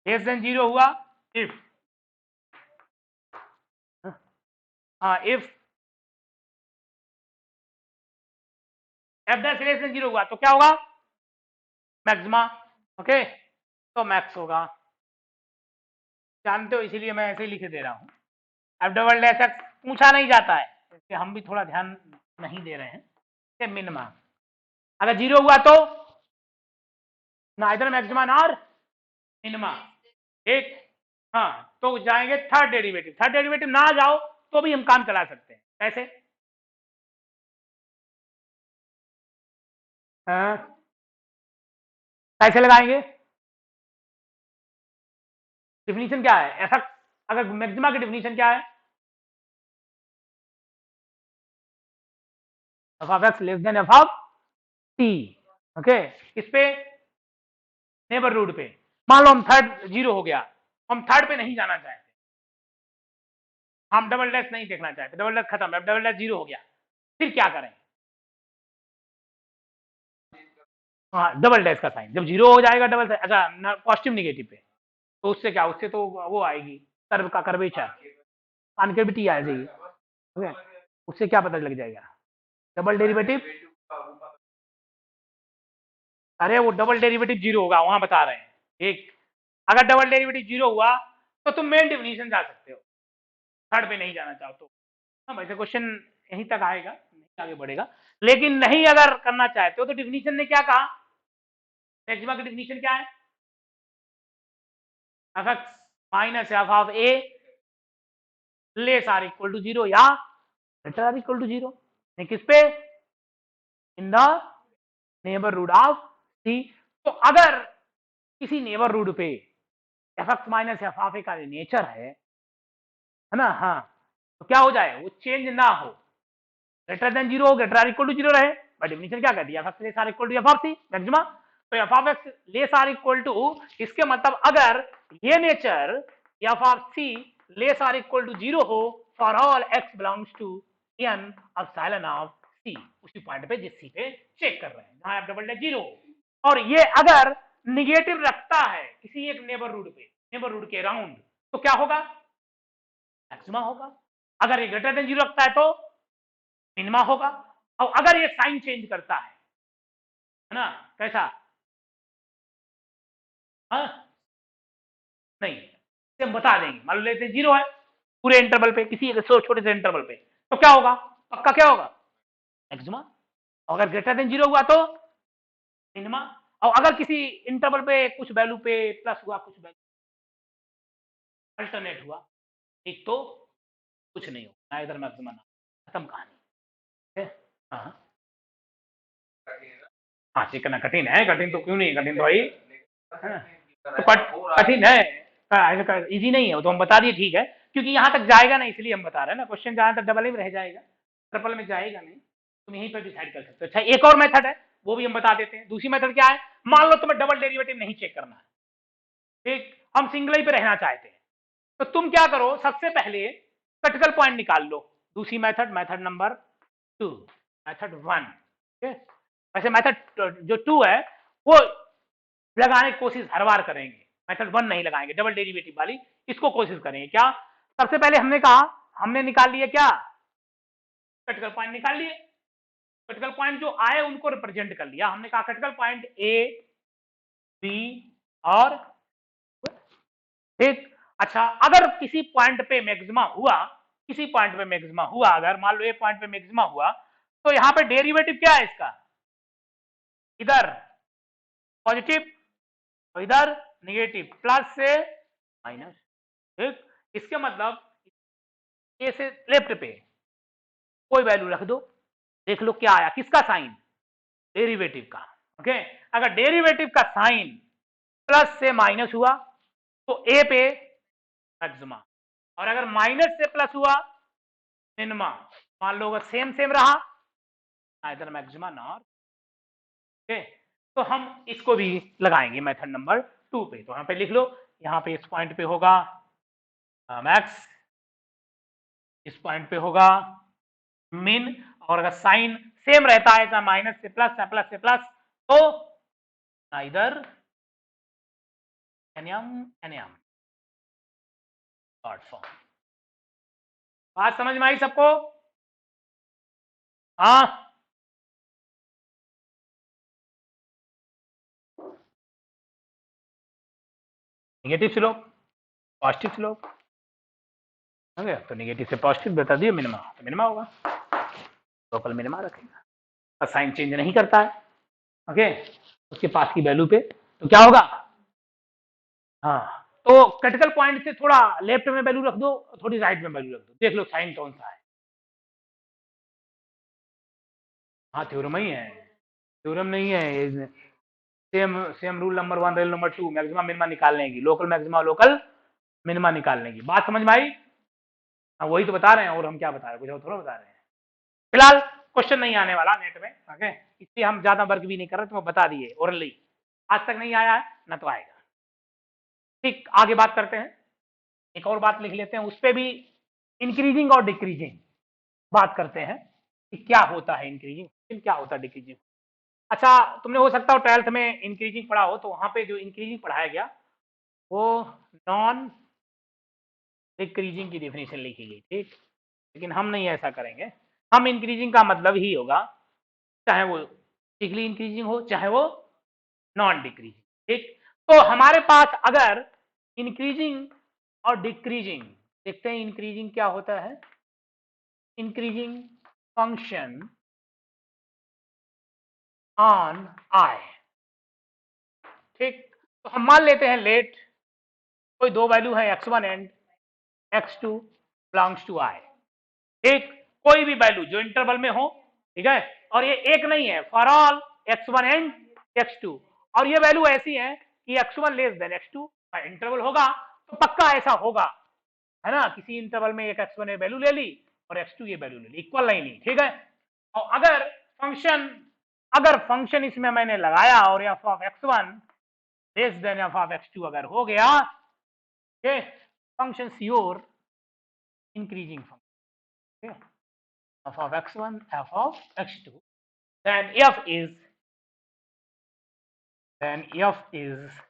less than 0 हुआ if, if F dash less than 0 हुआ तो क्या होगा, मैक्सिमा। ओके, तो मैक्स होगा, जानते हो इसीलिए मैं ऐसे ही लिख दे रहा हूं। एफ डबल डैश एक्स पूछा नहीं जाता है, इसलिए हम भी थोड़ा ध्यान नहीं दे रहे हैं। मिनिमा, अगर 0 हुआ तो ना इधर मैक्सिमा और मिनिमा, एक, हाँ तो जाएंगे थर्ड डेरिवेटिव। थर्ड डेरिवेटिव ना जाओ तो भी हम काम चला सकते हैं। कैसे, कैसे लगाएंगे, डिफिनीशन क्या है ऐसा, अगर मैक्सिमा की डिफिनीशन क्या है, f of x less than F of T. Okay, इस पे नेबरहुड पे मान लो हम थर्ड 0 हो गया, हम थर्ड पे नहीं जाना चाहते, हम डबल डैश नहीं देखना चाहते, डबल डैश खत्म है, डबल डैश 0 हो गया, फिर क्या करें, हाँ डबल डैश का साइन जब 0 हो जाएगा डबल, अच्छा पॉजिटिव निगेटिव पे, तो उससे क्या, उससे तो वो आएगी कर्व का कर्वेचर, कॉन्केविटी आ जाएगी। ओके, उससे क्या पता लग जाएगा, डबल डेरिवेटिव, अरे वो डबल डेरिवेटिव 0 होगा वहां बता रहे हैं। एक, अगर डबल डेरिवेटिव 0 हुआ तो तुम मेन डिफिनीशन जा सकते हो, थर्ड पे नहीं जाना चाहो तो। हाँ वैसे क्वेश्चन यहीं तक आएगा, नहीं आगे बढ़ेगा, लेकिन नहीं अगर करना चाहते हो तो डिफिनीशन ने क्या कहा, मैक्सिमा की डिफिनीशन क्या है, f x minus f of a less or equal to 0 या ग्रेटर आर इक्वल टू 0, किस पे, in the neighbourhood of c. तो अगर किसी नेबरहुड पे f x minus f of a का नेचर है ना, हाँ, तो क्या हो जाए, वो चेंज ना हो, ग्रेटर देन 0 हो, ग्रेटर आर इक्वल टू 0 रहे। बट डेफिनेशन क्या कहती है, f x less or equal to f of c maxima. तो f of x less or equal to, इसके मतलब अगर ये nature f of c less or equal to 0 हो for all x belongs to n epsilon of c, उसी point पे जिस सी पे चेक कर रहे हैं जहां एफ डबल डैश 0 हो, और ये अगर निगेटिव रखता है किसी एक नेबरहुड पे, नेबरहुड के राउंड, तो क्या होगा, मैक्सिमा होगा। अगर ये ग्रेटर देन 0 रखता है तो मिनिमा होगा, और अगर ये साइन चेंज करता है ना, कैसा, हाँ नहीं, इसे हम बता देंगे, मान लो लेते 0 है पूरे इंटरवल पे, किसी छोटे से इंटरवल पे, तो क्या होगा, पक्का क्या होगा, मैक्सिमा। अगर ग्रेटर देन 0 हुआ तो मिनिमा, और अगर किसी इंटरवल पे कुछ वैल्यू पे प्लस हुआ, कुछ वैल्यू अल्टरनेट हुआ, एक तो कुछ नहीं होगा, ना इधर मैक्सिमा ना, खत्म कहानी। हाँ हाँ, सीखना कठिन है, कठिन तो क्यों नहीं, कठिन तो भाई तो कठिन है, इजी नहीं है वो तो हम बता दिए, ठीक है, क्योंकि यहाँ तक जाएगा ना इसलिए हम बता रहे हैं ना, क्वेश्चन जहां तक डबल में रह जाएगा, ट्रिपल में जाएगा नहीं, तुम यहीं पर डिसाइड कर सकते हो। अच्छा एक और मेथड है, वो भी हम बता देते हैं। दूसरी मेथड क्या है, मान लो तुम्हें डबल डेरिवेटिव नहीं चेक करना है, ठीक, हम सिंगल ही पे रहना चाहते हैं, तो तुम क्या करो, सबसे पहले क्रिटिकल पॉइंट निकाल लो। दूसरी मेथड, मेथड नंबर 2, मेथड 1, वैसे मेथड जो 2 है वो लगाने की कोशिश हर बार करेंगे, मेथड 1 नहीं लगाएंगे, डबल डेरिवेटिव वाली इसको कोशिश करेंगे। क्या, सबसे पहले हमने कहा, हमने निकाल लिया क्या, क्रिटिकल पॉइंट निकाल लिए, क्रिटिकल पॉइंट जो आए उनको रिप्रेजेंट कर लिया, हमने कहा क्रिटिकल पॉइंट ए बी और, ठीक। अच्छा अगर किसी पॉइंट पे मैक्सिमा हुआ, किसी पॉइंट पे मैक्सिमा हुआ, अगर मान लो ए पॉइंट पे मैक्सिमा हुआ, तो यहां पे डेरिवेटिव क्या है इसका, इधर पॉजिटिव और इधर नेगेटिव, प्लस से माइनस। ठीक, इसके मतलब ए से लेफ्ट पे कोई वैल्यू रख दो, देख लो क्या आया, किसका साइन, डेरिवेटिव का। ओके, अगर डेरिवेटिव का साइन प्लस से माइनस हुआ तो ए पे मैक्सिमा, और अगर माइनस से प्लस हुआ मिनिमा। मान लो अगर सेम सेम रहा आइदर मैक्सिमा नॉट। ओके, तो हम इसको भी लगाएंगे मेथड नंबर 2 पे। तो यहाँ पे लिख लो, यहाँ पे इस पॉइंट पे होगा मैक्स, इस पॉइंट पे होगा मिन, और अगर साइन सेम रहता है चाहे माइनस से प्लस, चाहे प्लस से प्लस, तो इधर एनियम शॉर्ट फॉर्म। बात समझ में आई सबको? हाँ, नेगेटिव स्लोप, पॉजिटिव स्लोप, तो नेगेटिव से पॉजिटिव बता दिए मिनिमा, तो मिनिमा होगा, लोकल मिनिमा रखेगा, साइन चेंज नहीं करता है। ओके, उसके पास की वैल्यू पे तो क्या होगा, हाँ, तो क्रिटिकल पॉइंट से थोड़ा लेफ्ट में वैल्यू रख दो, थोड़ी राइट में वैल्यू रख दो, देख लो साइन कौन सा है। हाँ, थ्योरम ही है, थ्योरम नहीं है, same rule number 1 rule number 2, maximum minima निकालने की, लोकल मैक्सिमा लोकल मिनिमा निकालने की। बात समझ में आई? हाँ, वही तो बता रहे हैं, और हम क्या बता रहे हैं, कुछ और थोड़ा बता रहे हैं। फिलहाल क्वेश्चन नहीं आने वाला नेट में, ओके, इसलिए हम ज्यादा वर्क भी नहीं कर रहे, तो बता दिए ओरली, आज तक नहीं आया है ना तो आएगा। ठीक, आगे बात करते हैं, एक और बात लिख लेते हैं, उस पर भी इंक्रीजिंग और डिक्रीजिंग बात करते हैं कि क्या होता है इंक्रीजिंग, क्या होता है डिक्रीजिंग। अच्छा, तुमने हो सकता हो 12th में इंक्रीजिंग पढ़ा हो, तो वहां पे जो इंक्रीजिंग पढ़ाया गया वो नॉन डिक्रीजिंग की डेफिनेशन लिखी गई। ठीक, लेकिन हम नहीं ऐसा करेंगे, हम इंक्रीजिंग का मतलब ही होगा चाहे वो डिग्री इंक्रीजिंग हो चाहे वो नॉन डिक्रीजिंग। ठीक, तो हमारे पास अगर इंक्रीजिंग और डिक्रीजिंग, देखते हैं इंक्रीजिंग क्या होता है, इंक्रीजिंग फंक्शन ऑन आई। ठीक, तो हम मान लेते हैं लेट कोई दो वैल्यू है x1 and x2 belongs to आई। ठीक, कोई भी वैल्यू जो इंटरवल में हो, ठीक है, और ये एक नहीं है, for all x1 and x2, और ये वैल्यू ऐसी है कि x1 less than x2, interval होगा तो पक्का ऐसा होगा, है ना, किसी इंटरवल में एक x1 ने वैल्यू ले ली और x2 ये वैल्यू ले ली, इक्वल नहीं। ठीक है, और अगर फंक्शन इसमें मैंने लगाया और f of x1 less than f of x2 अगर हो गया, function your increasing function f of x1 f of x2, then f is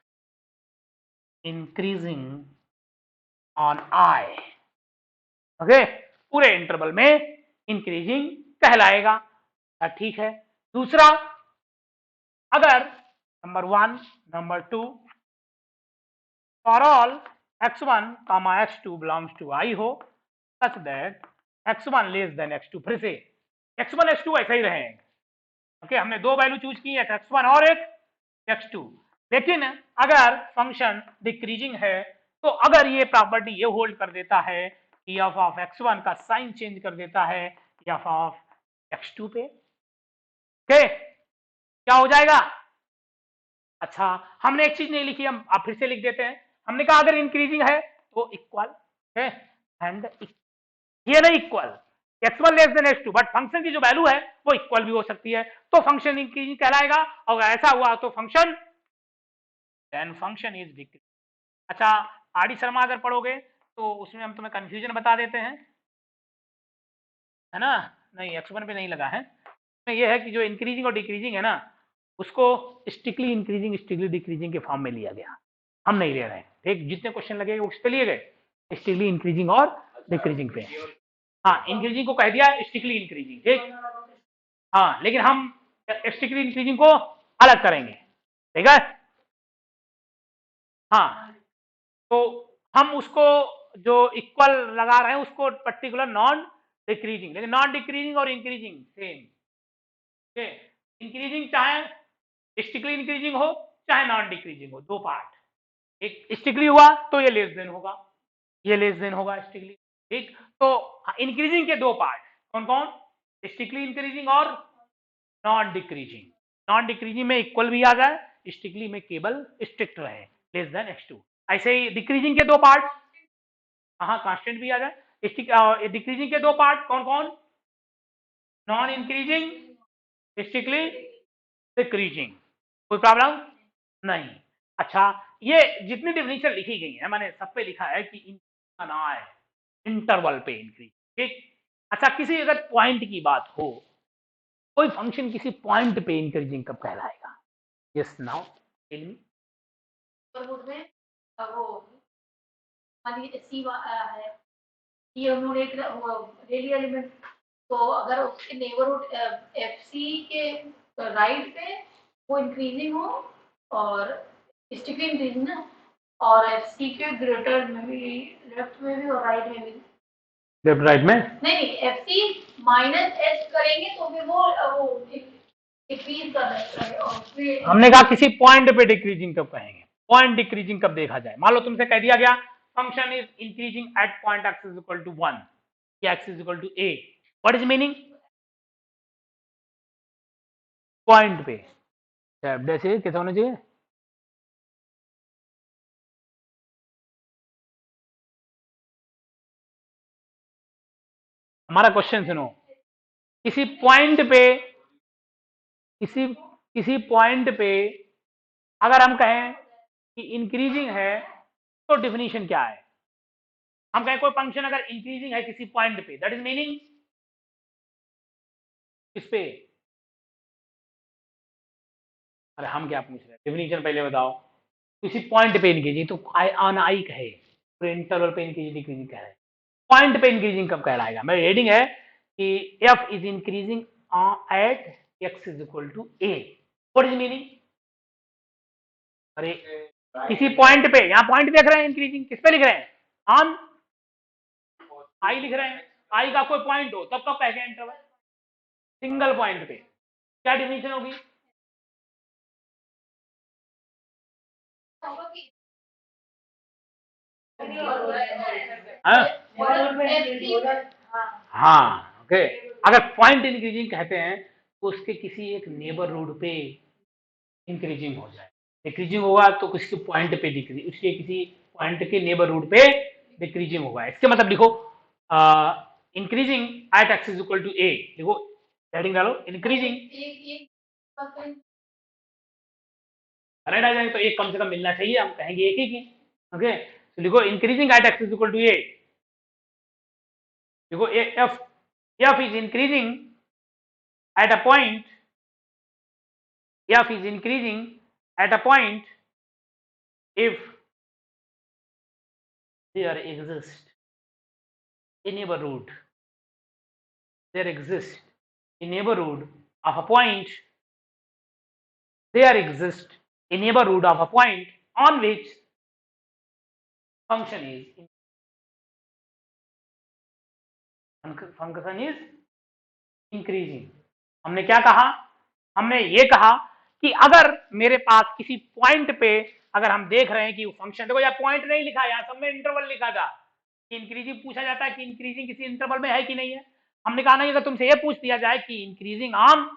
increasing on I। Okay, पूरे इंटरवल में इंक्रीजिंग कहलाएगा। ठीक है, दूसरा, अगर number 1 number 2 for all x1 x2 belongs to I हो, such that x1 less than x2, फिर से x1 x2 ऐसे ही रहेंगे। ओके, हमने दो वैल्यू चूज की है, x1 और एक x2, लेकिन अगर फंक्शन डिक्रीजिंग है तो अगर ये प्रॉपर्टी ये होल्ड कर देता है कि f ऑफ x1 का साइन चेंज कर देता है f ऑफ x2 पे, ओके, क्या हो जाएगा। अच्छा, हमने एक चीज नहीं लिखी, हम आप फिर से लिख देते हैं, हमने कहा अगर इंक्रीजिंग है तो इक्वल है, एंड ये नहीं equal x1 less than x2, but function की जो वैल्यू है वो इक्वल भी हो सकती है, तो फंक्शन इंक्रीजिंग कहलाएगा, और ऐसा हुआ तो function then function is decreasing. अच्छा, आर डी शर्मा अगर पढ़ोगे तो उसमें हम तुम्हें कंफ्यूजन बता देते हैं, है ना, नहीं x1 पे नहीं लगा है, ये है कि जो इंक्रीजिंग और डिक्रीजिंग है ना, उसको स्ट्रिक्टली इंक्रीजिंग स्ट्रिक्टली डिक्रीजिंग के फॉर्म में लिया गया, हम नहीं ले रहे हैं। ठीक, जितने क्वेश्चन लगे उस पे लिए गए स्ट्रिक्टली इंक्रीजिंग और डिक्रीजिंग पे। हाँ, इंक्रीजिंग को कह दिया स्ट्रिक्टली इंक्रीजिंग। ठीक, हाँ, लेकिन हम स्ट्रिक्टली इंक्रीजिंग को अलग करेंगे। ठीक है, हाँ, तो हम उसको जो इक्वल लगा रहे हैं उसको पर्टिकुलर नॉन डिक्रीजिंग, लेकिन नॉन डिक्रीजिंग और इंक्रीजिंग सेम। इंक्रीजिंग चाहे स्ट्रिक्टली इंक्रीजिंग हो चाहे नॉन डिक्रीजिंग हो, दो पार्ट, एक स्टिकली हुआ तो ये लेस देन होगा, ये लेस देन होगा स्टिकली, ठीक। तो इंक्रीजिंग के दो पार्ट कौन कौन, स्टिकली इंक्रीजिंग और नॉन डिक्रीजिंग। नॉन डिक्रीजिंग में इक्वल भी आ जाए, स्टिकली में केवल स्ट्रिक्ट रहे, लेस देन x2। ऐसे ही डिक्रीजिंग के दो पार्ट, हाँ कांस्टेंट भी आ जाए। डिक्रीजिंग के दो पार्ट कौन कौन, नॉन इंक्रीजिंग, स्टिकली डिक्रीजिंग, कोई प्रॉब्लम नहीं। अच्छा, ये जितनी डिफिनेशन लिखी गई है मैंने सब पे लिखा है कि इंटरवल पे इंक्रीज, ठीक। अच्छा, किसी अगर पॉइंट की बात हो, कोई फंक्शन किसी पॉइंट पे इंक्रीजिंग कब कहलाएगा? Yes now tell me. वो सी है, ये उन्होंने एक डेली एलिमेंट, तो अगर उसके नेबरहुड एफसी के राइट पे वो इंक्रीजिंग हो और स्टिकली इंक्रीजिंग ना, और एफसी के ग्रेटर में भी, लेफ्ट में भी और राइट में भी, लेफ्ट राइट में नहीं एफसी माइनस एच करेंगे तो फिर वो डिक्रीज कर रहे हैं। और फिर हमने कहा किसी पॉइंट पे डिक्रीजिंग कब कहेंगे, पॉइंट डिक्रीजिंग कब देखा जाए? मान लो तुमसे कह दिया गया function is increasing at point x is equal to 1 या x is equal to a, what is meaning? Point पे जैसे कैसे होना चाहिए? हमारा क्वेश्चन सुनो, किसी पॉइंट पे, किसी पॉइंट पे अगर हम कहें कि इंक्रीजिंग है तो डिफिनीशन क्या है? हम कहें कोई फंक्शन अगर इंक्रीजिंग है किसी पॉइंट पे, दैट इज मीनिंग किस पे? अरे हम क्या पूछ रहे हैं, डिफिनीशन पहले बताओ। किसी पॉइंट पे इंक्रीजिंग तो ऑन आई कहे, पूरे इंटरवल पे इंक्रीजिंग डिक्रीजिंग कह रहे हैं, पॉइंट पे इंक्रीजिंग कब कहलाएगा? मेरी हेडिंग है कि f is increasing at x is equal to a, what is meaning? अरे किसी पॉइंट पे, यहां पॉइंट देख रहे हैं इंक्रीजिंग, किस पे लिख रहे हैं? ऑन आई लिख रहे हैं, आई का कोई पॉइंट हो तब कब कहेंगे इंटरवल? सिंगल पॉइंट पे क्या डिफिनीशन होगी? हाँ ओके, अगर पॉइंट इंक्रीजिंग कहते हैं तो उसके किसी एक नेबरहुड पे इंक्रीजिंग हो जाए, डिक्रीजिंग होगा तो किसी पॉइंट पे डिक्रीज, उसके किसी पॉइंट के नेबरहुड पे डिक्रीजिंग होगा। इसके मतलब लिखो increasing at x is equal to a, लिखो हेडिंग डालो इंक्रीजिंग, राइट आ जाएंगे तो एक कम से कम मिलना चाहिए, हम कहेंगे एक ही की, ओके। तो लिखो increasing at x is equal to a, देखो f is increasing at a point, f is increasing at a point if there exists a neighborhood, there exists a neighborhood of a point, there exists a neighborhood of a point on which function is increasing। हमने क्या कहा? हमने ये कहा कि अगर मेरे पास किसी पॉइंट पे अगर हम देख रहे हैं कि वो फंक्शन, देखो यार पॉइंट नहीं लिखा, यहाँ सब में इंटरवल लिखा था कि इंक्रीजिंग पूछा जाता है कि इंक्रीजिंग किसी इंटरवल में है कि नहीं है। हमने कहा नहीं, अगर तुमसे ये पूछ दिया जाए कि increasing on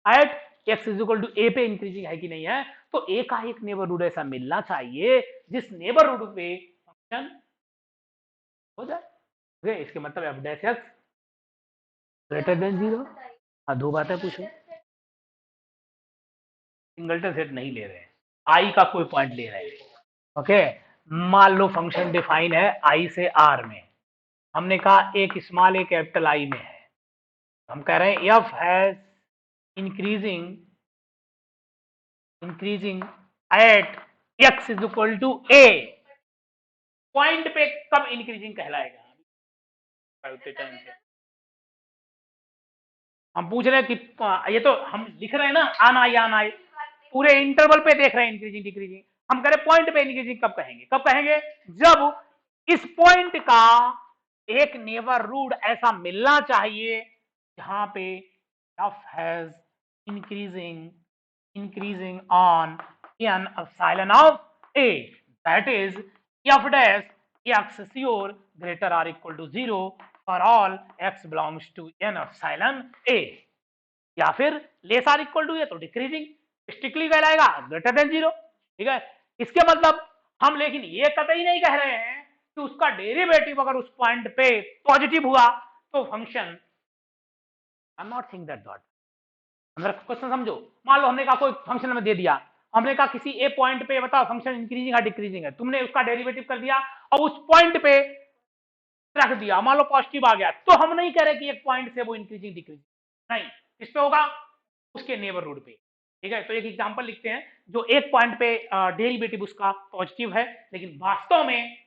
at x is equal to a पे इंक्रीजिंग है कि नहीं है, तो ए का एक नेबरहुड ऐसा मिलना चाहिए जिस नेबरहुड पे फंक्शन हो जाए, ओके। इसके मतलब F dash x greater than 0। हाँ, दो बातें पूछो, सिंगलटन सेट नहीं ले रहे हैं, आई का कोई पॉइंट ले रहे हैं, ओके। मान लो फंक्शन डिफाइन है आई से आर में, हमने कहा एक स्मॉल एक कैपिटल आई में है, हम कह रहे हैं f has increasing at x is equal to a, point पे कब इंक्रीजिंग कहलाएगा? हम पूछ रहे हैं कि ये तो हम लिख रहे हैं ना आना आई, पूरे इंटरवल पे देख रहे हैं इंक्रीजिंग डिक्रीजिंग, हम कह रहे पॉइंट पे इंक्रीजिंग कब कहेंगे? कब कहेंगे? जब इस पॉइंट का एक नेबरहुड ऐसा मिलना चाहिए जहां पे f has increasing on n epsilon of a, that is f dash x sure greater or equal to 0 for all x belongs to n epsilon a, या फिर लेस आर इक्वल टू, ये तो decreasing strictly कहलाएगा greater than 0। ठीक है, इसके मतलब हम लेकिन ये कतई नहीं कह रहे हैं कि उसका डेरिवेटिव अगर उस पॉइंट पे पॉजिटिव हुआ तो function, I am not think that dot, मेरा क्वेश्चन समझो। मान लो हमने कहा कोई फंक्शन हमें दे दिया, हमने कहा किसी ए पॉइंट पे बताओ फंक्शन इंक्रीजिंग या डिक्रीजिंग है, तुमने उसका डेरिवेटिव कर दिया और उस पॉइंट पे रख दिया, मान लो पॉजिटिव आ गया, तो हम नहीं कह रहे कि एक पॉइंट से वो इंक्रीजिंग डिक्रीजिंग, नहीं, किस पे होगा, उसके नेबरहुड पे। ठीक है, तो एक एग्जांपल लिखते हैं जो एक पॉइंट पे डेरिवेटिव उसका पॉजिटिव है लेकिन वास्तव में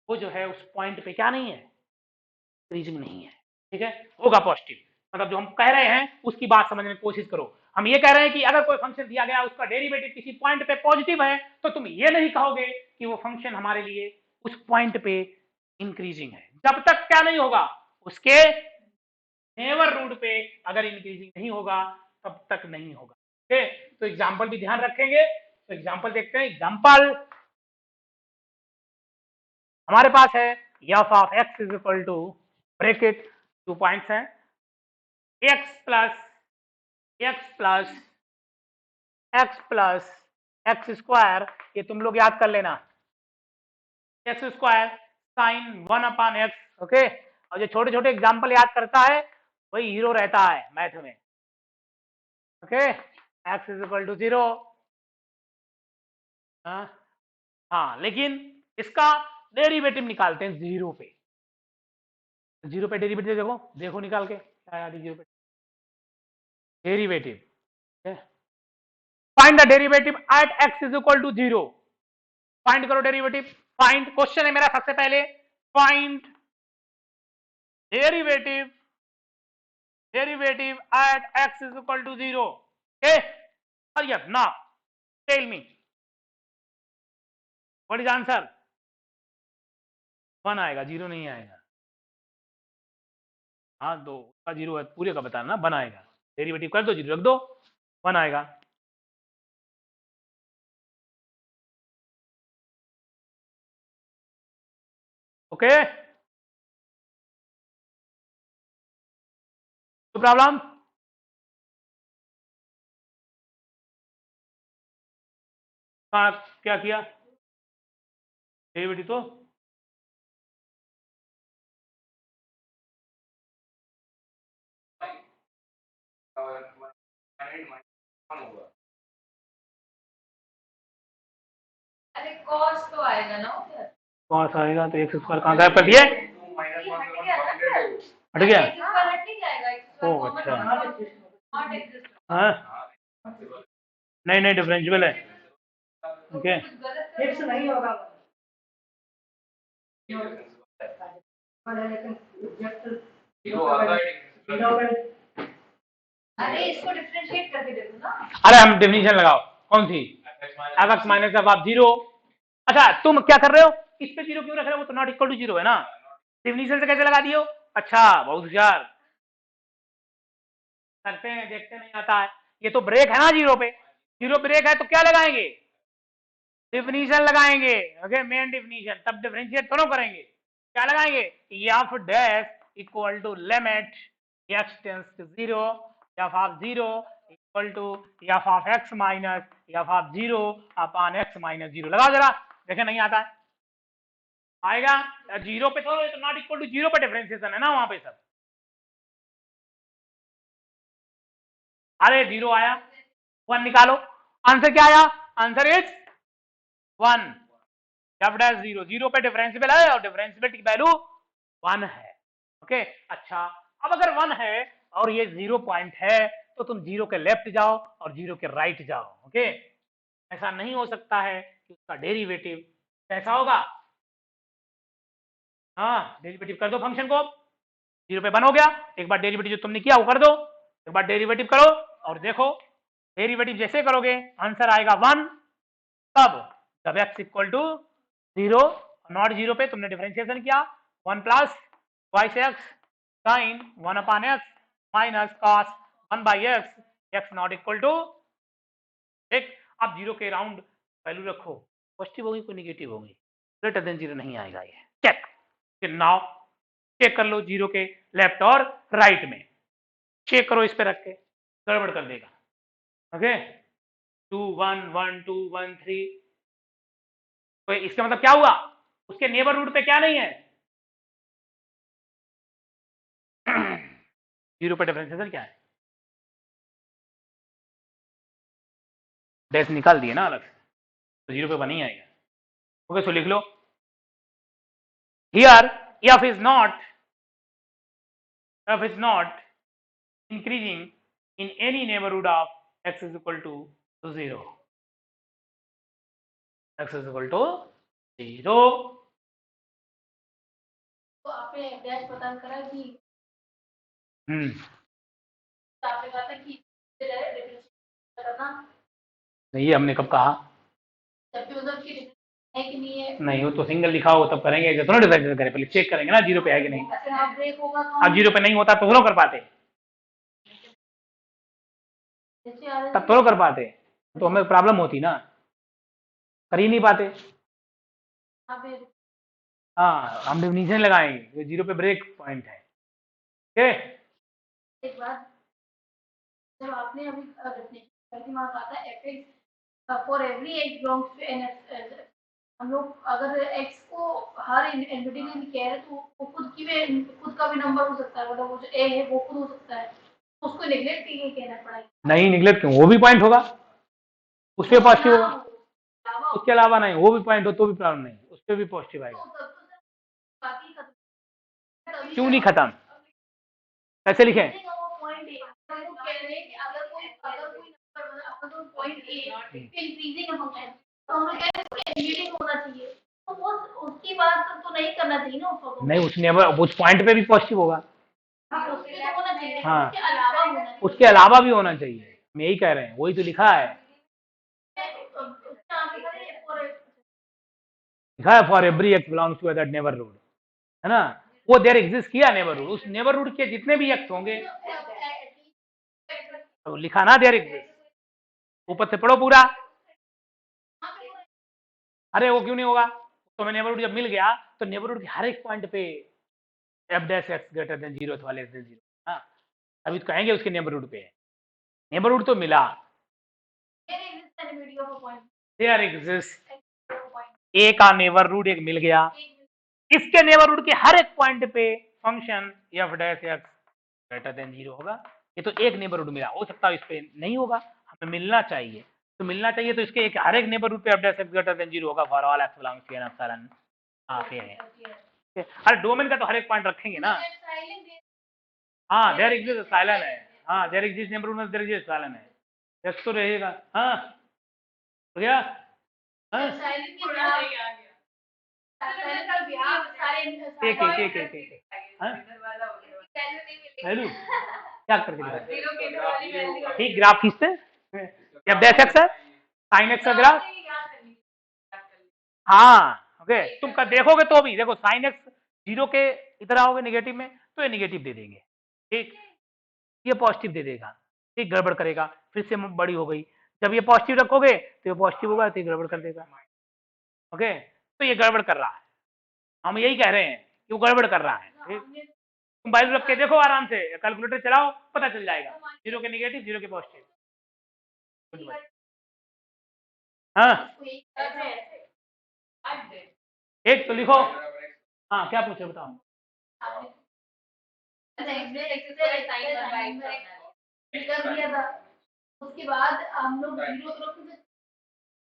वो जो है उस पॉइंट पे क्या नहीं है, इंक्रीजिंग नहीं है। ठीक है, होगा पॉजिटिव, मतलब जो हम कह रहे हैं उसकी बात समझने की कोशिश करो। हम ये कह रहे हैं कि अगर कोई फंक्शन दिया गया उसका डेरिवेटिव किसी पॉइंट पे पॉजिटिव है तो तुम ये नहीं कहोगे कि वो फंक्शन हमारे लिए उस पॉइंट पे इंक्रीजिंग है, जब तक क्या नहीं होगा, उसके नेबरहुड पे अगर इंक्रीजिंग नहीं होगा तब तक नहीं होगा। ठीक है, तो एग्जांपल भी ध्यान रखेंगे। तो एग्जांपल देखते हैं। एग्जांपल हमारे पास है f of x is equal to bracket 2 points हैं, x प्लस एक्स स्क्वायर, ये तुम लोग याद कर लेना, x square sine 1/x। Okay, और जो छोटे छोटे एग्जांपल याद करता है वही हीरो रहता है मैथ में। Okay, x is equal to 0। हाँ, लेकिन इसका डेरिवेटिव निकालते हैं 0 पे। 0 पे डेरिवेटिव देखो, देखो निकाल के क्या याद है 0 पे derivative. Find the derivative at x is equal to 0। Find करो डेरिवेटिव। फाइंड, क्वेश्चन है मेरा सबसे पहले, find derivative at x is equal to 0। Okay, और yes now tell me what is answer. 1 आएगा, 0 नहीं आएगा। हाँ, 2 का 0 है, पूरे का बताना ना, 1 आएगा। डेरिवेटिव कर दो, 0 रख दो, 1 आएगा। ओके, तो प्रॉब्लम क्या किया, डेरिवेटिव तो अरे कॉस तो आएगा ना उधर, कौन आएगा, तो x स्क्वायर कहाँ गायब कर दिए, हट गया। ओह अच्छा, हाँ नहीं नहीं डिफरेंशियल है। ओके, फिक्स नहीं होगा, अरे इसको डिफरेंशिएट करके देखो ना। अरे हम डेफिनेशन लगाओ, कौन सी, f(x माइनस f ऑफ 0). अच्छा, तुम क्या कर रहे हो, इस पे 0 क्यों रख रहे हो, वो तो नॉट इक्वल टू 0 है ना, डेफिनेशन से कैसे लगा दियो। अच्छा, बहुत होशियार, करते हैं, देखते नहीं आता है। ये तो ब्रेक है ना 0 पे, 0 ब्रेक है तो क्या लगाएंगे, डिफिनीशन लगाएंगे। ओके, मेन डिफिनीशन, तब डिफरेंशिएट दोनों करेंगे। क्या लगाएंगे, f dash equal to limit x tends to 0 f of 0 equal to f of x minus f of 0 upon x minus 0। लगाओ जरा, देखे नहीं आता है, आएगा 0 पे, तो नॉट इक्वल टू 0 पे डिफरेंशिएशन है ना वहां पे सब। अरे 0 आया, 1 निकालो, आंसर क्या आया, आंसर इज 1। एफ डैश 0, 0 पे डिफरेंशिएबल है और डिफरेंशिएबिलिटी की वैल्यू 1 है। ओके, अच्छा, अब अगर 1 है और ये 0 पॉइंट है तो तुम 0 के लेफ्ट जाओ और 0 के राइट जाओ। ओके, ऐसा नहीं हो सकता है कि उसका डेरिवेटिव कैसा होगा। हाँ, डेरिवेटिव कर दो फंक्शन को, 0 पे 1 हो गया, एक बार डेरिवेटिव जो तुमने किया वो कर दो, एक बार डेरिवेटिव करो और देखो, डेरिवेटिव जैसे करोगे आंसर आएगा 1। तब जब x इक्वल टू 0 नॉट 0 पे तुमने डिफरेंशिएशन किया, 1 plus y x sine 1 upon x minus cos 1 by x, x not equal to, ठीक, आप 0 के राउंड वैल्यू रखो, पॉजिटिव होगी कोई निगेटिव होगी, ग्रेटर देन 0 नहीं आएगा ये। चेक, फिर नाउ चेक कर लो 0 के लेफ्ट और राइट में, चेक करो इस पे रख के, गड़बड़ कर देगा। ओके 2 1 1 2 1 3, तो इसका मतलब क्या हुआ, उसके नेबरहुड पे क्या नहीं है 0 पे डिफरेंशिएशन क्या है, डैश निकाल दिए ना अलग से, तो 0 पे नहीं आएगा। ओके सो लिख लो here f is not increasing in any neighborhood of x is equal to 0, x is equal to 0। तो आपने डैश बता करा कि तो आपने कहा था कि करना नहीं, ये हमने कब कहा, जबकि उधर की है कि नहीं है, नहीं वो तो सिंगल लिखा हो तब करेंगे, जब दोनों डिफरेंशिएशन करें पहले चेक करेंगे ना 0 पे है कि नहीं। अच्छा आप ब्रेक होगा तो अब 0 पे नहीं होता तो दोनों कर पाते, जैसे आ रहे तब दोनों कर पाते, तो हमें प्रॉब्लम होती ना, कर ही नहीं पाते। हाँ हम डिफिनीशन लगाएंगे 0 पे ब्रेक पॉइंट है। ओके एक बात, जब आपने अभी डेफिनेशन करके वहां कहा था fx for every x belongs to n, हम लोग अगर x को हर एंटिटी के लिए कह रहे तो वो खुद का भी नंबर हो सकता है, मतलब वो जो a है वो खुद हो सकता है, उसको नेग्लेक्ट करके कहना पड़ेगा। नहीं निगलेक्ट क्यों, वो भी पॉइंट होगा, उस पर पॉजिटिव होगा, उसके अलावा नहीं, वो भी पॉइंट हो तो भी प्रॉब्लम नहीं, उस पर भी पॉजिटिव आएगा। क्यों नहीं खत्म, कैसे लिखें, उसकी बात तो नहीं करना चाहिए ना नहीं उस नेबर उस पॉइंट पे भी पॉजिटिव होगा, हाँ उसके अलावा भी होना चाहिए, हम यही कह रहे हैं, वही तो लिखा है, लिखा है for every x belongs to that neighbourhood, है ना, वो देयर एग्जिस्ट किया नेबरहुड, उस नेबरहुड के जितने भी एक्स होंगे तो लिखा ना देयर एग्जिस्ट, ऊपर से पढ़ो पूरा। अरे वो क्यों नहीं होगा, तो मैं नेबरहुड जब मिल गया तो नेबरहुड के हर एक पॉइंट पे f dash x greater than 0 अथवा लेस देन 0, हाँ अभी तो कहेंगे उसके नेबरहुड पे, नेबरहुड तो मिला, देयर एग्जिस्ट ए का नेबरहुड एक मिल गया, इसके नेबरहुड के हर एक पॉइंट पे function F dash x greater than 0 होगा, ये तो एक नेबरहुड मिला, हो सकता है इस पे नहीं होगा, हमें मिलना चाहिए, तो मिलना चाहिए तो इसके एक हर एक नेबरहुड पे f dash x greater than 0 होगा for all x belongs to n epsilon. हाँ ये है, अरे डोमेन का तो हर एक पॉइंट रखेंगे ना, हाँ देयर एग्जिस्ट एप्सिलॉन है, हाँ देयर एग्जिस्ट नेबरहुड में देयर एग्जिस्ट एप्सिलॉन है, एक्स तो रहेगा, हाँ हो गया, हाँ ठीक है ठीक है ठीक है, हाँ वैल्यू क्या करके दिखाया, ठीक ग्राफ खींचते जब डैश एक्स है साइन एक्स का ग्राफ, हाँ ओके तुम कर देखोगे तो भी देखो साइन एक्स 0 के इधर आओगे नेगेटिव में तो ये नेगेटिव दे देंगे, ठीक ये पॉजिटिव दे देगा, ठीक गड़बड़ करेगा, फिर से बड़ी हो गई, जब ये पॉजिटिव रखोगे तो ये पॉजिटिव होगा तो ये गड़बड़ कर देगा, ओके तो ये गड़बड़ कर रहा है, हम यही कह रहे हैं कि वो गड़बड़ कर रहा है, ठीक तुम वैल्यू रख के देखो आराम से, कैलकुलेटर चलाओ पता चल जाएगा, 0 के नेगेटिव 0 के पॉजिटिव, हाँ एक तो लिखो, हाँ क्या पूछे बताओ, कर दिया था, उसके बाद हम लोग 0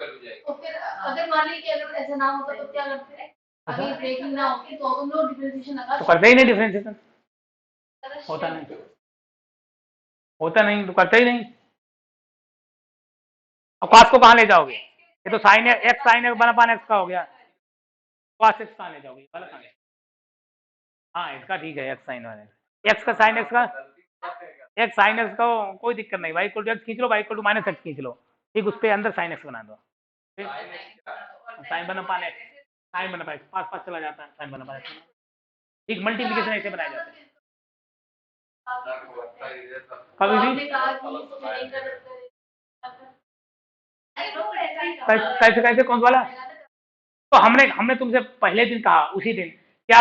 तो फिर अगर मान लीजिए अगर ऐसा ना होता तो क्या करते हैं, अगर ब्रेकिंग ना होती तो हम लोग डिफरेंशिएशन लगा तो करते ही नहीं डिफरेंशिएशन, होता नहीं, होता नहीं तो करते ही नहीं, अब cos को कहाँ ले जाओगे, ये तो साइन एक्स साइन एक्स बना पान एक्स का हो गया, cos एक्स कहाँ ले जाओगे वाला कहाँ, हाँ इसका ठीक है एक्स साइन वाला एक्स का साइन एक्स का, एक्स साइन एक्स का कोई दिक्कत नहीं, वाई इक्वल टू एक्स खींच लो, y equal to minus x खींच लो, ठीक उस पे अंदर साइन एक्स बना दो, साइन बना पान एक्स, साइन बना पान पास पास चला जाता है, साइन बना पान एक्स, ठीक मल्टीप्लिकेशन ऐसे बनाया जाता है, कभी भी कैसे कैसे कौन वाला? तो हमने तुमसे पहले दिन कहा, उसी दिन क्या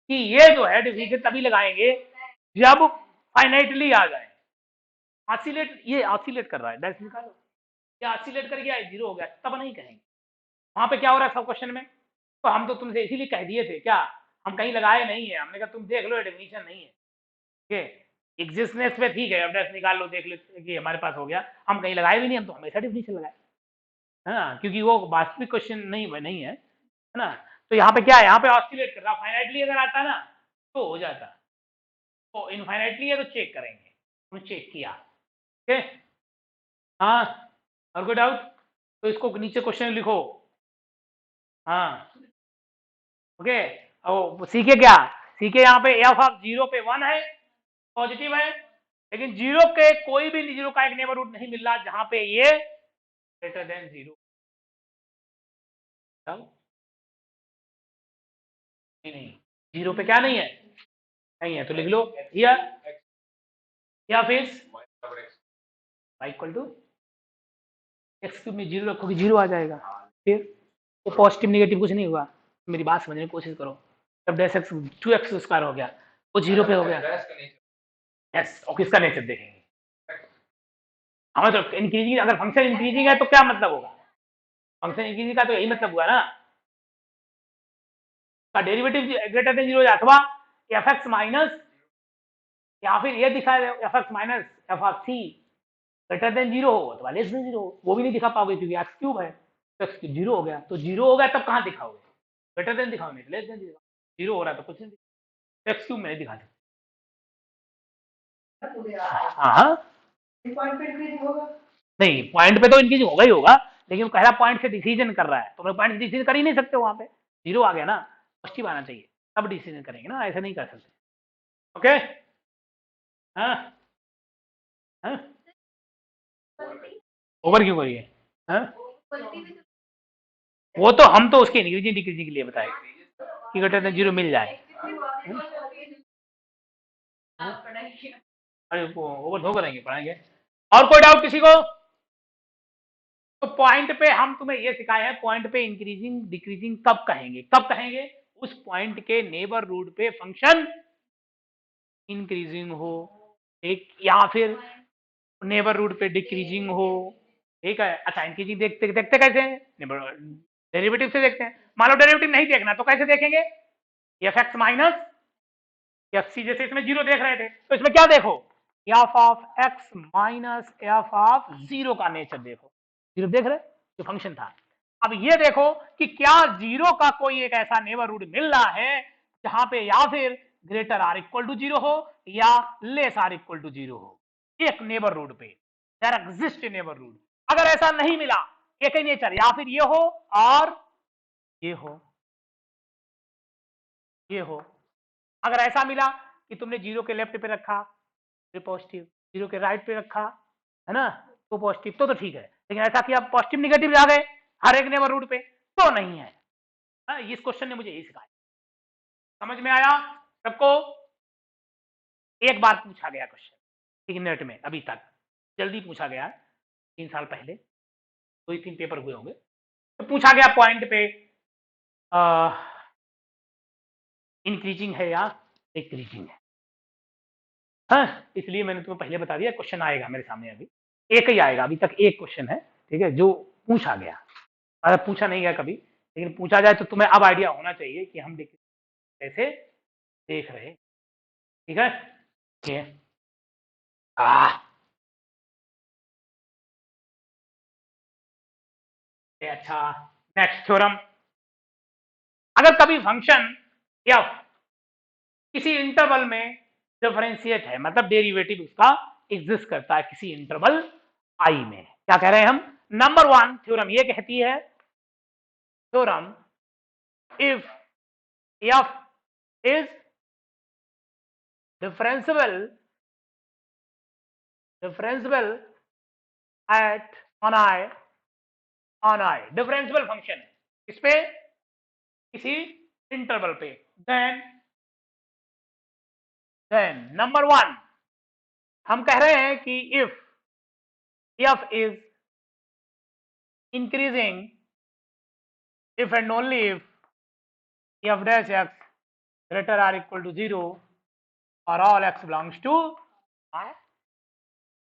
कि ये जो है डिफिनेशन तभी लगाएंगे जब फाइनाइटली आ जाए। ऑसिलेट, ये ऑसिलेट कर रहा है, डैश निकालो, ये ऑसिलेट कर गया, जीरो हो गया, तब नहीं कहेंगे। वहां पे क्या हो रहा है सब क्वेश्चन में? तो हम तो तुमसे इसीलिए कह दिए थे, क्या हम कहीं लगाए नहीं है, हमने कहा तुम देख लो, डेफिनेशन नहीं है, ठीक है, एग्जिस्टेंस पे ठीक है, अब डैश निकाल लो, देख लो कि हमारे पास हो गया, हम कहीं लगाए भी नहीं, हम तो हमेशा डेफिनेशन लगाए, है ना, क्योंकि वो वास्तविक क्वेश्चन नहीं है ना। तो यहाँ पे क्या है, यहाँ पे ऑसिलेट कर रहा, फाइनाइटली अगर आता ना तो हो जाता, तो इनफाइनाइटली है तो चेक करेंगे, हमने चेक किया, ठीक है। हाँ, और कोई डाउट? तो इसको नीचे क्वेश्चन लिखो, हाँ, ओके। और सीखे क्या, सीखे यहाँ पे एफ ऑफ 0 पे 1 है, पॉजिटिव है, लेकिन 0 के कोई भी 0 का एक नेबरहुड नहीं मिल रहा जहां पे ये ग्रेटर देन 0। नहीं, 0 पे क्या नहीं है, नहीं है, तो लिख लो या फिर y equal to x cube में 0 रखोगे 0 आ जाएगा, फिर वो पॉजिटिव नेगेटिव कुछ नहीं हुआ, मेरी बात समझने की कोशिश करो, जब डैश एक्स 2x स्क्वायर हो गया वो 0 पे हो गया, यस, और किसका नेचर देखेंगे, हमें तो इंक्रीजिंग, अगर फंक्शन इंक्रीजिंग है तो क्या मतलब होगा, फंक्शन इंक्रीजिंग का तो यही मतलब हुआ ना, का डेरिवेटिव ग्रेटर देन 0 अथवा एफ एक्स माइनस, या फिर ये दिखा f x minus f of c greater than 0 हो अथवा लेस देन 0 हो, वो भी नहीं दिखा पाओगे क्योंकि एक्स क्यूब है, तो एक्स क्यूब 0 हो गया, तो 0 हो गया तब कहाँ दिखाओगे, ग्रेटर देन दिखाओ, नहीं लेस देन दिखाओ, 0 हो रहा है तो कुछ नहीं, एक्स क्यूब में नहीं दिखा सकते। हाँ, नहीं पॉइंट पे तो इंक्रीजिंग होगा ही होगा, लेकिन पहला पॉइंट से डिसीजन कर रहा है, तो पॉइंट से डिसीजन कर ही नहीं सकते, वहां पे 0 आ गया ना, पॉजिटिव आना चाहिए तब डिसीजन करेंगे ना, ऐसे नहीं कर सकते, ओके। हाँ हाँ, ओवर क्यों करिए, हाँ, वो तो हम तो उसके इंक्रीजिंग डिक्रीजिंग के लिए बताए कि ग्रेटर देन 0 मिल जाए, अरे ओवर धो करेंगे, पढ़ाएंगे। और कोई डाउट किसी को? तो पॉइंट पे हम तुम्हें ये सिखाए हैं, पॉइंट पे इंक्रीजिंग डिक्रीजिंग कब कहेंगे, कब कहेंगे, उस पॉइंट के नेबर रूट पे फंक्शन इंक्रीजिंग हो, एक, या फिर नेबर रूट पे डिक्रीजिंग हो, ठीक है। अच्छा, इंक्रीजिंग देखते देखते कैसे हैं, डेरिवेटिव से देखते हैं, मान लो डेरिवेटिव नहीं देखना तो कैसे देखेंगे, f x minus f c, जैसे इसमें 0 देख रहे थे तो इसमें क्या देखो, F of x minus f of 0 का नेचर देखो, 0 देख रहे जो फंक्शन था। अब ये देखो कि क्या 0 का कोई एक ऐसा नेबरहुड मिल रहा है जहां पे या फिर ग्रेटर आर इक्वल टू 0 हो या लेस आर इक्वल टू 0 हो, एक नेबरहुड पे देयर एग्जिस्ट नेबरहुड। अगर ऐसा नहीं मिला, एक ही नेचर, या फिर ये हो और ये हो, ये हो, अगर ऐसा मिला कि तुमने 0 के लेफ्ट पे रखा तो पॉजिटिव, 0 के राइट पे रखा है ना तो पॉजिटिव, तो ठीक है, लेकिन ऐसा कि आप पॉजिटिव निगेटिव जा गए हर एक नेबरहुड पे तो नहीं है। इस क्वेश्चन ने मुझे यही सिखाया, समझ में आया सबको? एक बार पूछा गया क्वेश्चन नेट में, अभी तक जल्दी पूछा गया, 3 साल पहले 2-3 पेपर हुए होंगे, तो पूछा गया पॉइंट पे इंक्रीजिंग है या डिक्रीजिंग है, हाँ, इसलिए मैंने तुम्हें पहले बता दिया, क्वेश्चन आएगा मेरे सामने, अभी एक ही आएगा, अभी तक एक क्वेश्चन है, ठीक है, जो पूछा गया, अगर पूछा नहीं गया कभी, लेकिन पूछा जाए तो तुम्हें अब आइडिया होना चाहिए कि हम कैसे देख रहे, ठीक है, अच्छा, नेक्स्ट थ्योरम, अगर कभी फंक्शन एफ किसी इंटरवल में डिफरेंशिएट है, मतलब डेरिवेटिव उसका एग्जिस्ट करता है किसी इंटरवल आई में, क्या कह रहे हैं हम, नंबर 1 थ्योरम ये कहती है, theorem if F is differentiable eight on I differentiable function है इस पे किसी इंटरवल पे, देन नंबर 1 हम कह रहे हैं कि if F is increasing if and only if f dash x greater or equal to 0 और all x belongs to I।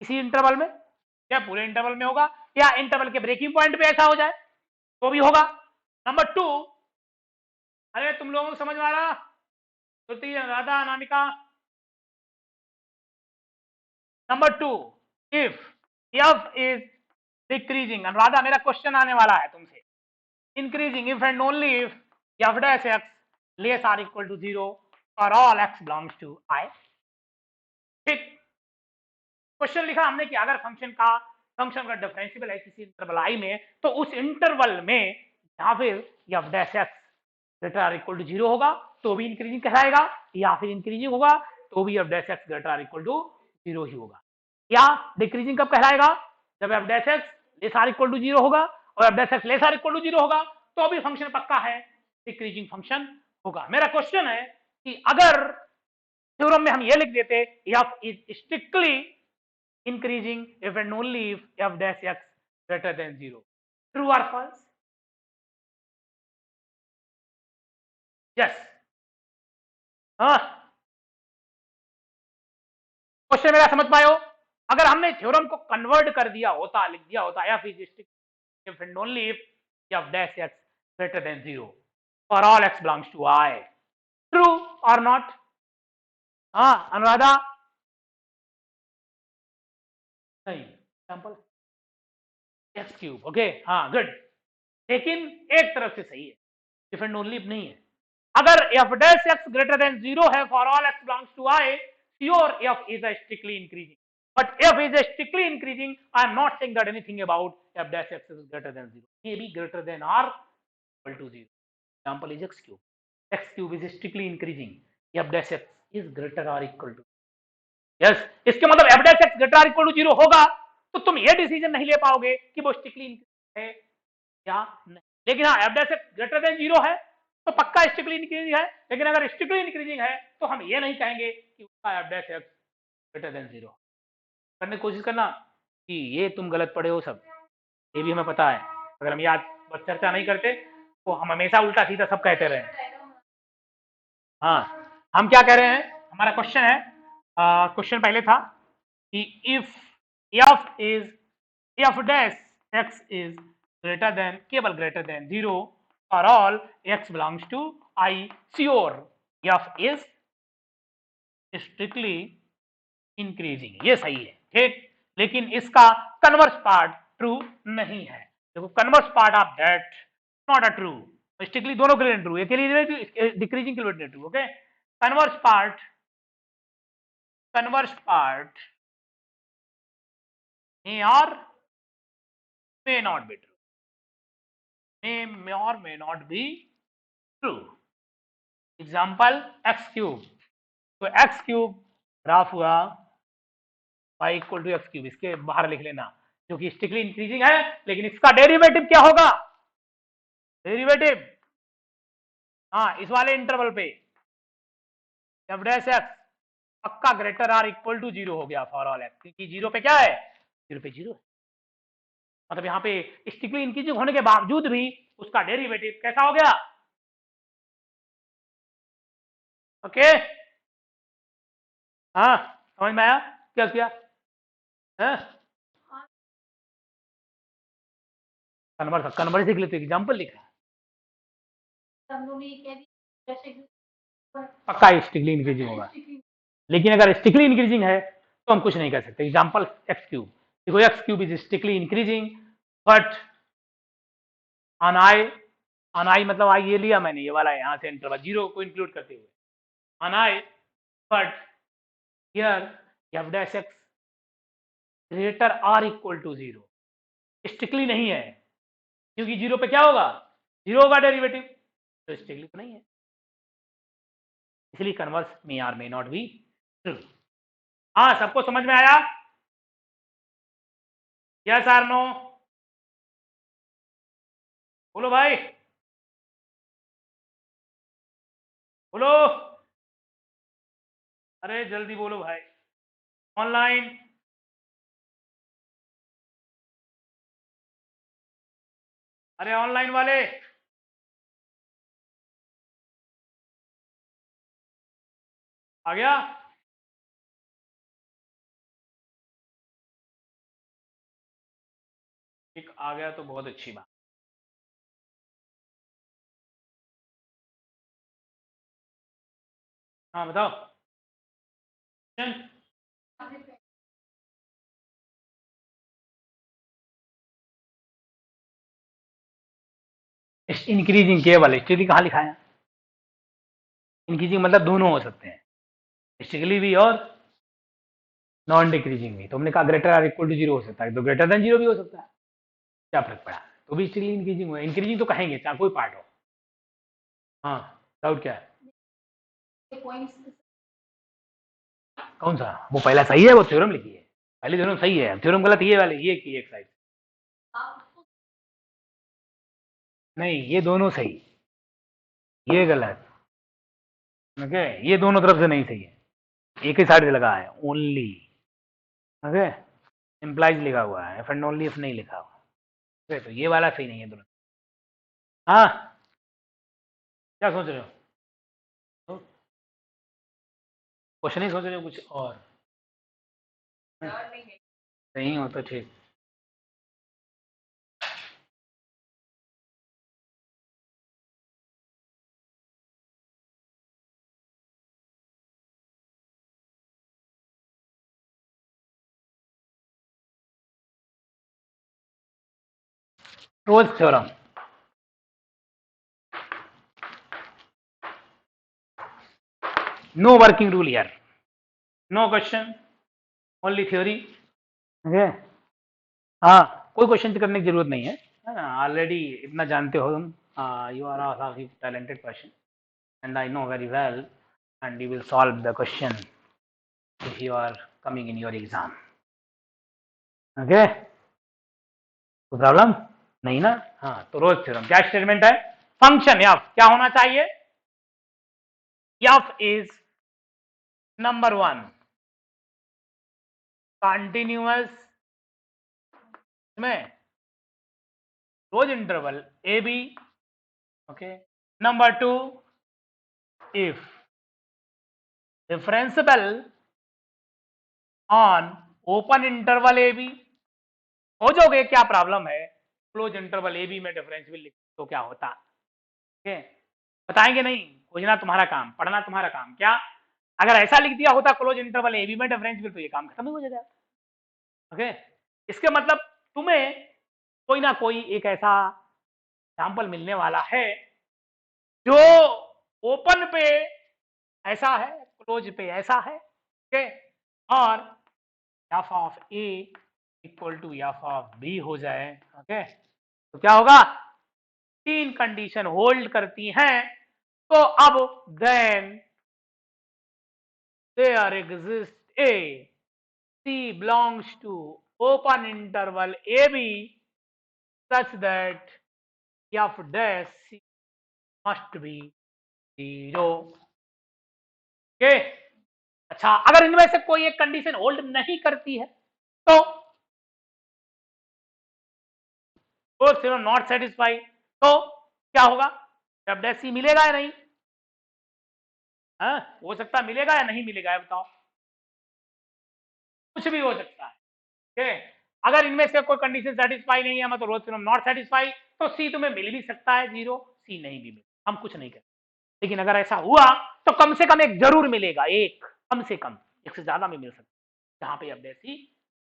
इसी इंटरवल में या पूरे इंटरवल में होगा या इंटरवल के ब्रेकिंग पॉइंट पे ऐसा हो जाए तो भी होगा। नंबर 2, अरे तुम लोगों को समझ में आ रहा? Shruti, Radha, Anamika. Number 2, if f is decreasing, Anuradha मेरा क्वेश्चन आने वाला है तुमसे, increasing if and only if f dash x less or equal to 0 और all x belongs to I। ठीक, क्वेश्चन लिखा हमने कि अगर फंक्शन का डिफरेंशिएबल है किसी इंटरवल I में तो उस इंटरवल में या फिर f dash x greater or equal to 0 होगा तो भी इंक्रीजिंग कहलाएगा, या फिर इंक्रीजिंग होगा तो भी f dash x greater or equal to 0 ही होगा। या डिक्रीजिंग कब कहलाएगा? जब f dash x less or equal to 0 होगा, और f dash x less or equal to 0 होगा तो भी फंक्शन पक्का है, डिक्रीजिंग फंक्शन होगा। मेरा क्वेश्चन है कि अगर थ्योरम में हम ये लिख देते f is strictly increasing if and only if f dash x greater than 0, true और फॉल्स? यस, हाँ, क्वेश्चन मेरा समझ पाए हो? अगर हमने थ्योरम को कन्वर्ट कर दिया होता, लिख दिया होता f is strictly if and only if f dash x greater than 0 for all x belongs to I, true or not? हाँ अनुराधा, नहीं, एग्जांपल x क्यूब, ओके, हाँ गुड, लेकिन एक तरफ से सही है, इफ एंड ओनली इफ नहीं है। अगर f dash x greater than 0 है for all x belongs to I, sure f is a strictly increasing, but f is a strictly increasing, I am not saying that anything about f dash x is greater than 0, may be greater than or equal to 0. Example is x cube. X cube is strictly increasing. f dash x is greater or equal to, yes, इसके मतलब f dash x greater or equal to 0 होगा तो तुम ये decision नहीं ले पाओगे कि वो स्ट्रिक्टली इंक्रीजिंग है या नहीं। लेकिन हाँ f dash x greater than 0 है तो पक्का स्ट्रिक्टली इंक्रीजिंग है, लेकिन अगर स्ट्रिक्टली इंक्रीजिंग है तो हम ये नहीं कहेंगे कि उसका f dash x greater than 0। करने की कोशिश करना कि ये तुम गलत पढ़े हो सब, ये भी हमें पता है, अगर हम याद चर्चा नहीं करते तो हम हमेशा उल्टा सीधा सब कहते रहे। हाँ, हम क्या कह रहे हैं, हमारा क्वेश्चन है, क्वेश्चन पहले था कि if f dash x is greater than, केवल greater than 0 for all x belongs to I, sure f is strictly increasing, ये सही है, ठीक, लेकिन इसका कन्वर्स पार्ट ट्रू नहीं है। देखो converse part of that not a true, strictly दोनों के लिए ट्रू, एक के लिए डिक्रीजिंग के लिए true, okay. Converse part may or may not be true, may or may not be true। Example x cube, तो x क्यूब ग्राफ हुआ y equal to x cube, इसके बाहर लिख लेना, जो कि स्ट्रिक्टली इंक्रीजिंग है, लेकिन इसका डेरिवेटिव क्या होगा? डेरिवेटिव, हाँ, इस वाले इंटरवल पे f dash x पक्का ग्रेटर आर इक्वल टू 0 हो गया फॉर ऑल x, क्योंकि 0 पे क्या है? 0 पे 0 है, मतलब यहाँ पे स्ट्रिक्टली इंक्रीजिंग होने के बावजूद भी उसका डेरिवेटिव कैसा हो गया? ओके, हाँ समझ में आया क्या किया? कन्वर्स लिख लेते, एग्जाम्पल लिखा, पक्का स्ट्रिक्टली इंक्रीजिंग होगा, लेकिन अगर स्ट्रिक्टली इंक्रीजिंग है तो हम कुछ नहीं कर सकते। एग्जाम्पल एक्स क्यूब, देखो x cube is strictly increasing but on I मतलब आई ये लिया मैंने, ये वाला है, यहाँ से इंटरवल 0 को इंक्लूड करते हुए, on I, but here f dash x greater or equal to 0, strictly नहीं है, क्योंकि 0 पे क्या होगा? 0 होगा डेरिवेटिव, तो स्ट्रिक्टली तो नहीं है, इसलिए converse may or may not be true. हाँ, सबको समझ में आया? Yes or no? बोलो भाई, बोलो, अरे जल्दी बोलो भाई, ऑनलाइन अरे ऑनलाइन वाले आ गया? एक आ गया तो बहुत अच्छी बात। हाँ बताओ। इंक्रीजिंग केवल स्टेटिकली कहाँ लिखा है? इंक्रीजिंग मतलब दोनों हो सकते हैं, स्टेटिकली भी और नॉन डिक्रीजिंग भी। तो हमने कहा ग्रेटर आर इक्वल टू 0 हो सकता है, तो ग्रेटर देन 0 भी हो सकता है, क्या फर्क पड़ा? तो भी स्टेटिकली इंक्रीजिंग हुआ। इंक्रीजिंग तो कहेंगे चाहे कोई पार्ट हो। हाँ डाउट क्या है? कौन सा? वो पहला सही है, वो थ्योरम लिखी है, पहली थ्योरम सही है, थ्योरम गलत ये वाले ये की एक साइड। नहीं ये दोनों सही, ये गलत। ओके ये दोनों तरफ से नहीं सही है, एक ही साइड से लगा है ओनली। ओके इम्प्लाइज लिखा हुआ है, एफ एंड ओनली इफ नहीं लिखा हुआ। ओके तो ये वाला सही नहीं है दोनों। हाँ क्या सोच रहे हो? क्वेश्चन ही सोच रहे हो कुछ और? नहीं हो तो ठीक। Rolle's theorem, no working rule here, no question, only theory. Okay हाँ कोई क्वेश्चन करने की जरूरत नहीं है, ऑलरेडी इतना जानते हो तुम। You are also talented person and I know very well and you will solve the question if you are coming in your exam. Okay कोई प्रॉब्लम नहीं ना? हाँ तो रोल्स थ्योरम क्या स्टेटमेंट है? फंक्शन एफ क्या होना चाहिए? एफ इज नंबर 1 कंटिन्यूअस में close interval a b. Okay number 2 if differential on open interval a b. हो जाओगे क्या प्रॉब्लम है? क्लोज इंटरवल ए बी में डिफरेंशियल लिख तो क्या होता? ओके बताएंगे नहीं, खोजना तुम्हारा काम, पढ़ना तुम्हारा काम। क्या अगर ऐसा लिख दिया होता क्लोज इंटरवल ए बी में डिफरेंशियल तो ये काम खत्म हो जाएगा। ओके इसके मतलब तुम्हें कोई ना कोई एक ऐसा एग्जाम्पल मिलने वाला है जो ओपन पे ऐसा है, क्लोज पे ऐसा है। ओके और f of a equal to f of b हो जाए। ओके तो क्या होगा? तीन कंडीशन होल्ड करती हैं तो अब then there exist a C belongs to open interval AB such that f dash C must be 0। Okay अच्छा अगर इनमें से कोई एक कंडीशन होल्ड नहीं करती है तो नॉट सेटिस्फाइड, तो क्या होगा? f dash C मिलेगा या नहीं? हाँ हो सकता मिलेगा या नहीं मिलेगा, बताओ। कुछ भी हो सकता है। ओके अगर इनमें से कोई कंडीशन सेटिस्फाई नहीं है मतलब रोज नॉट सेटिस्फाई तो सी तुम्हें मिल भी सकता है 0, सी नहीं भी मिल, हम कुछ नहीं करते। लेकिन अगर ऐसा हुआ तो कम से कम एक जरूर मिलेगा, एक कम से कम, एक से ज्यादा में मिल सकता है जहां पे अब जैसी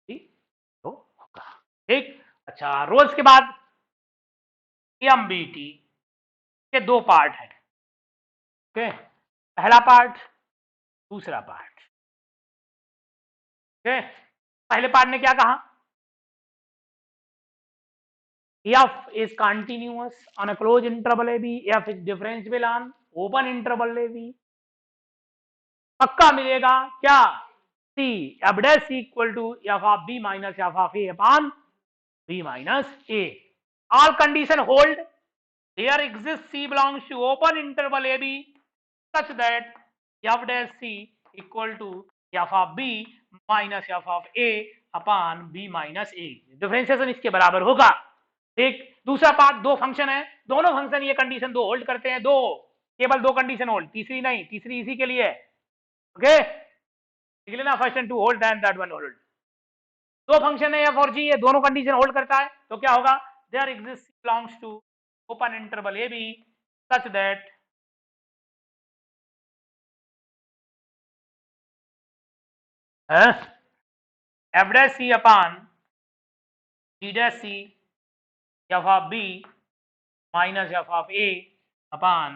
तो होगा। ठीक अच्छा रोज के बाद एमबीटी के दो पार्ट है। ओके पहला पार्ट दूसरा पार्ट। ओके पहले पार्ट ने क्या कहा? F is continuous on a closed interval AB, F is differentiable on open interval AB। पक्का मिलेगा क्या? C F dash equal to F of B minus F of A upon B minus A। All condition hold, here exists C belongs to open interval AB such that F dash C equal to F of B minus F of A upon B minus A। Differentiation इसके बराबर होगा। ठीक दूसरा part दो function है, दोनों function ये condition दो होल्ड करते हैं, दो केवल दो कंडीशन होल्ड, तीसरी नहीं, तीसरी इसी के लिए है। ओके लिख लेना first and two hold and that one hold. दो फंक्शन है एफ और जी, ये दोनों कंडीशन होल्ड करता है, तो क्या होगा, there exist belongs to open interval a b such that f dash c upon g dash c f of b minus f of a upon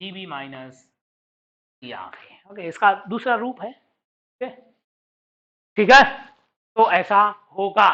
g b minus c of a. Okay इसका दूसरा रूप है। ठीक है, तो ऐसा होगा।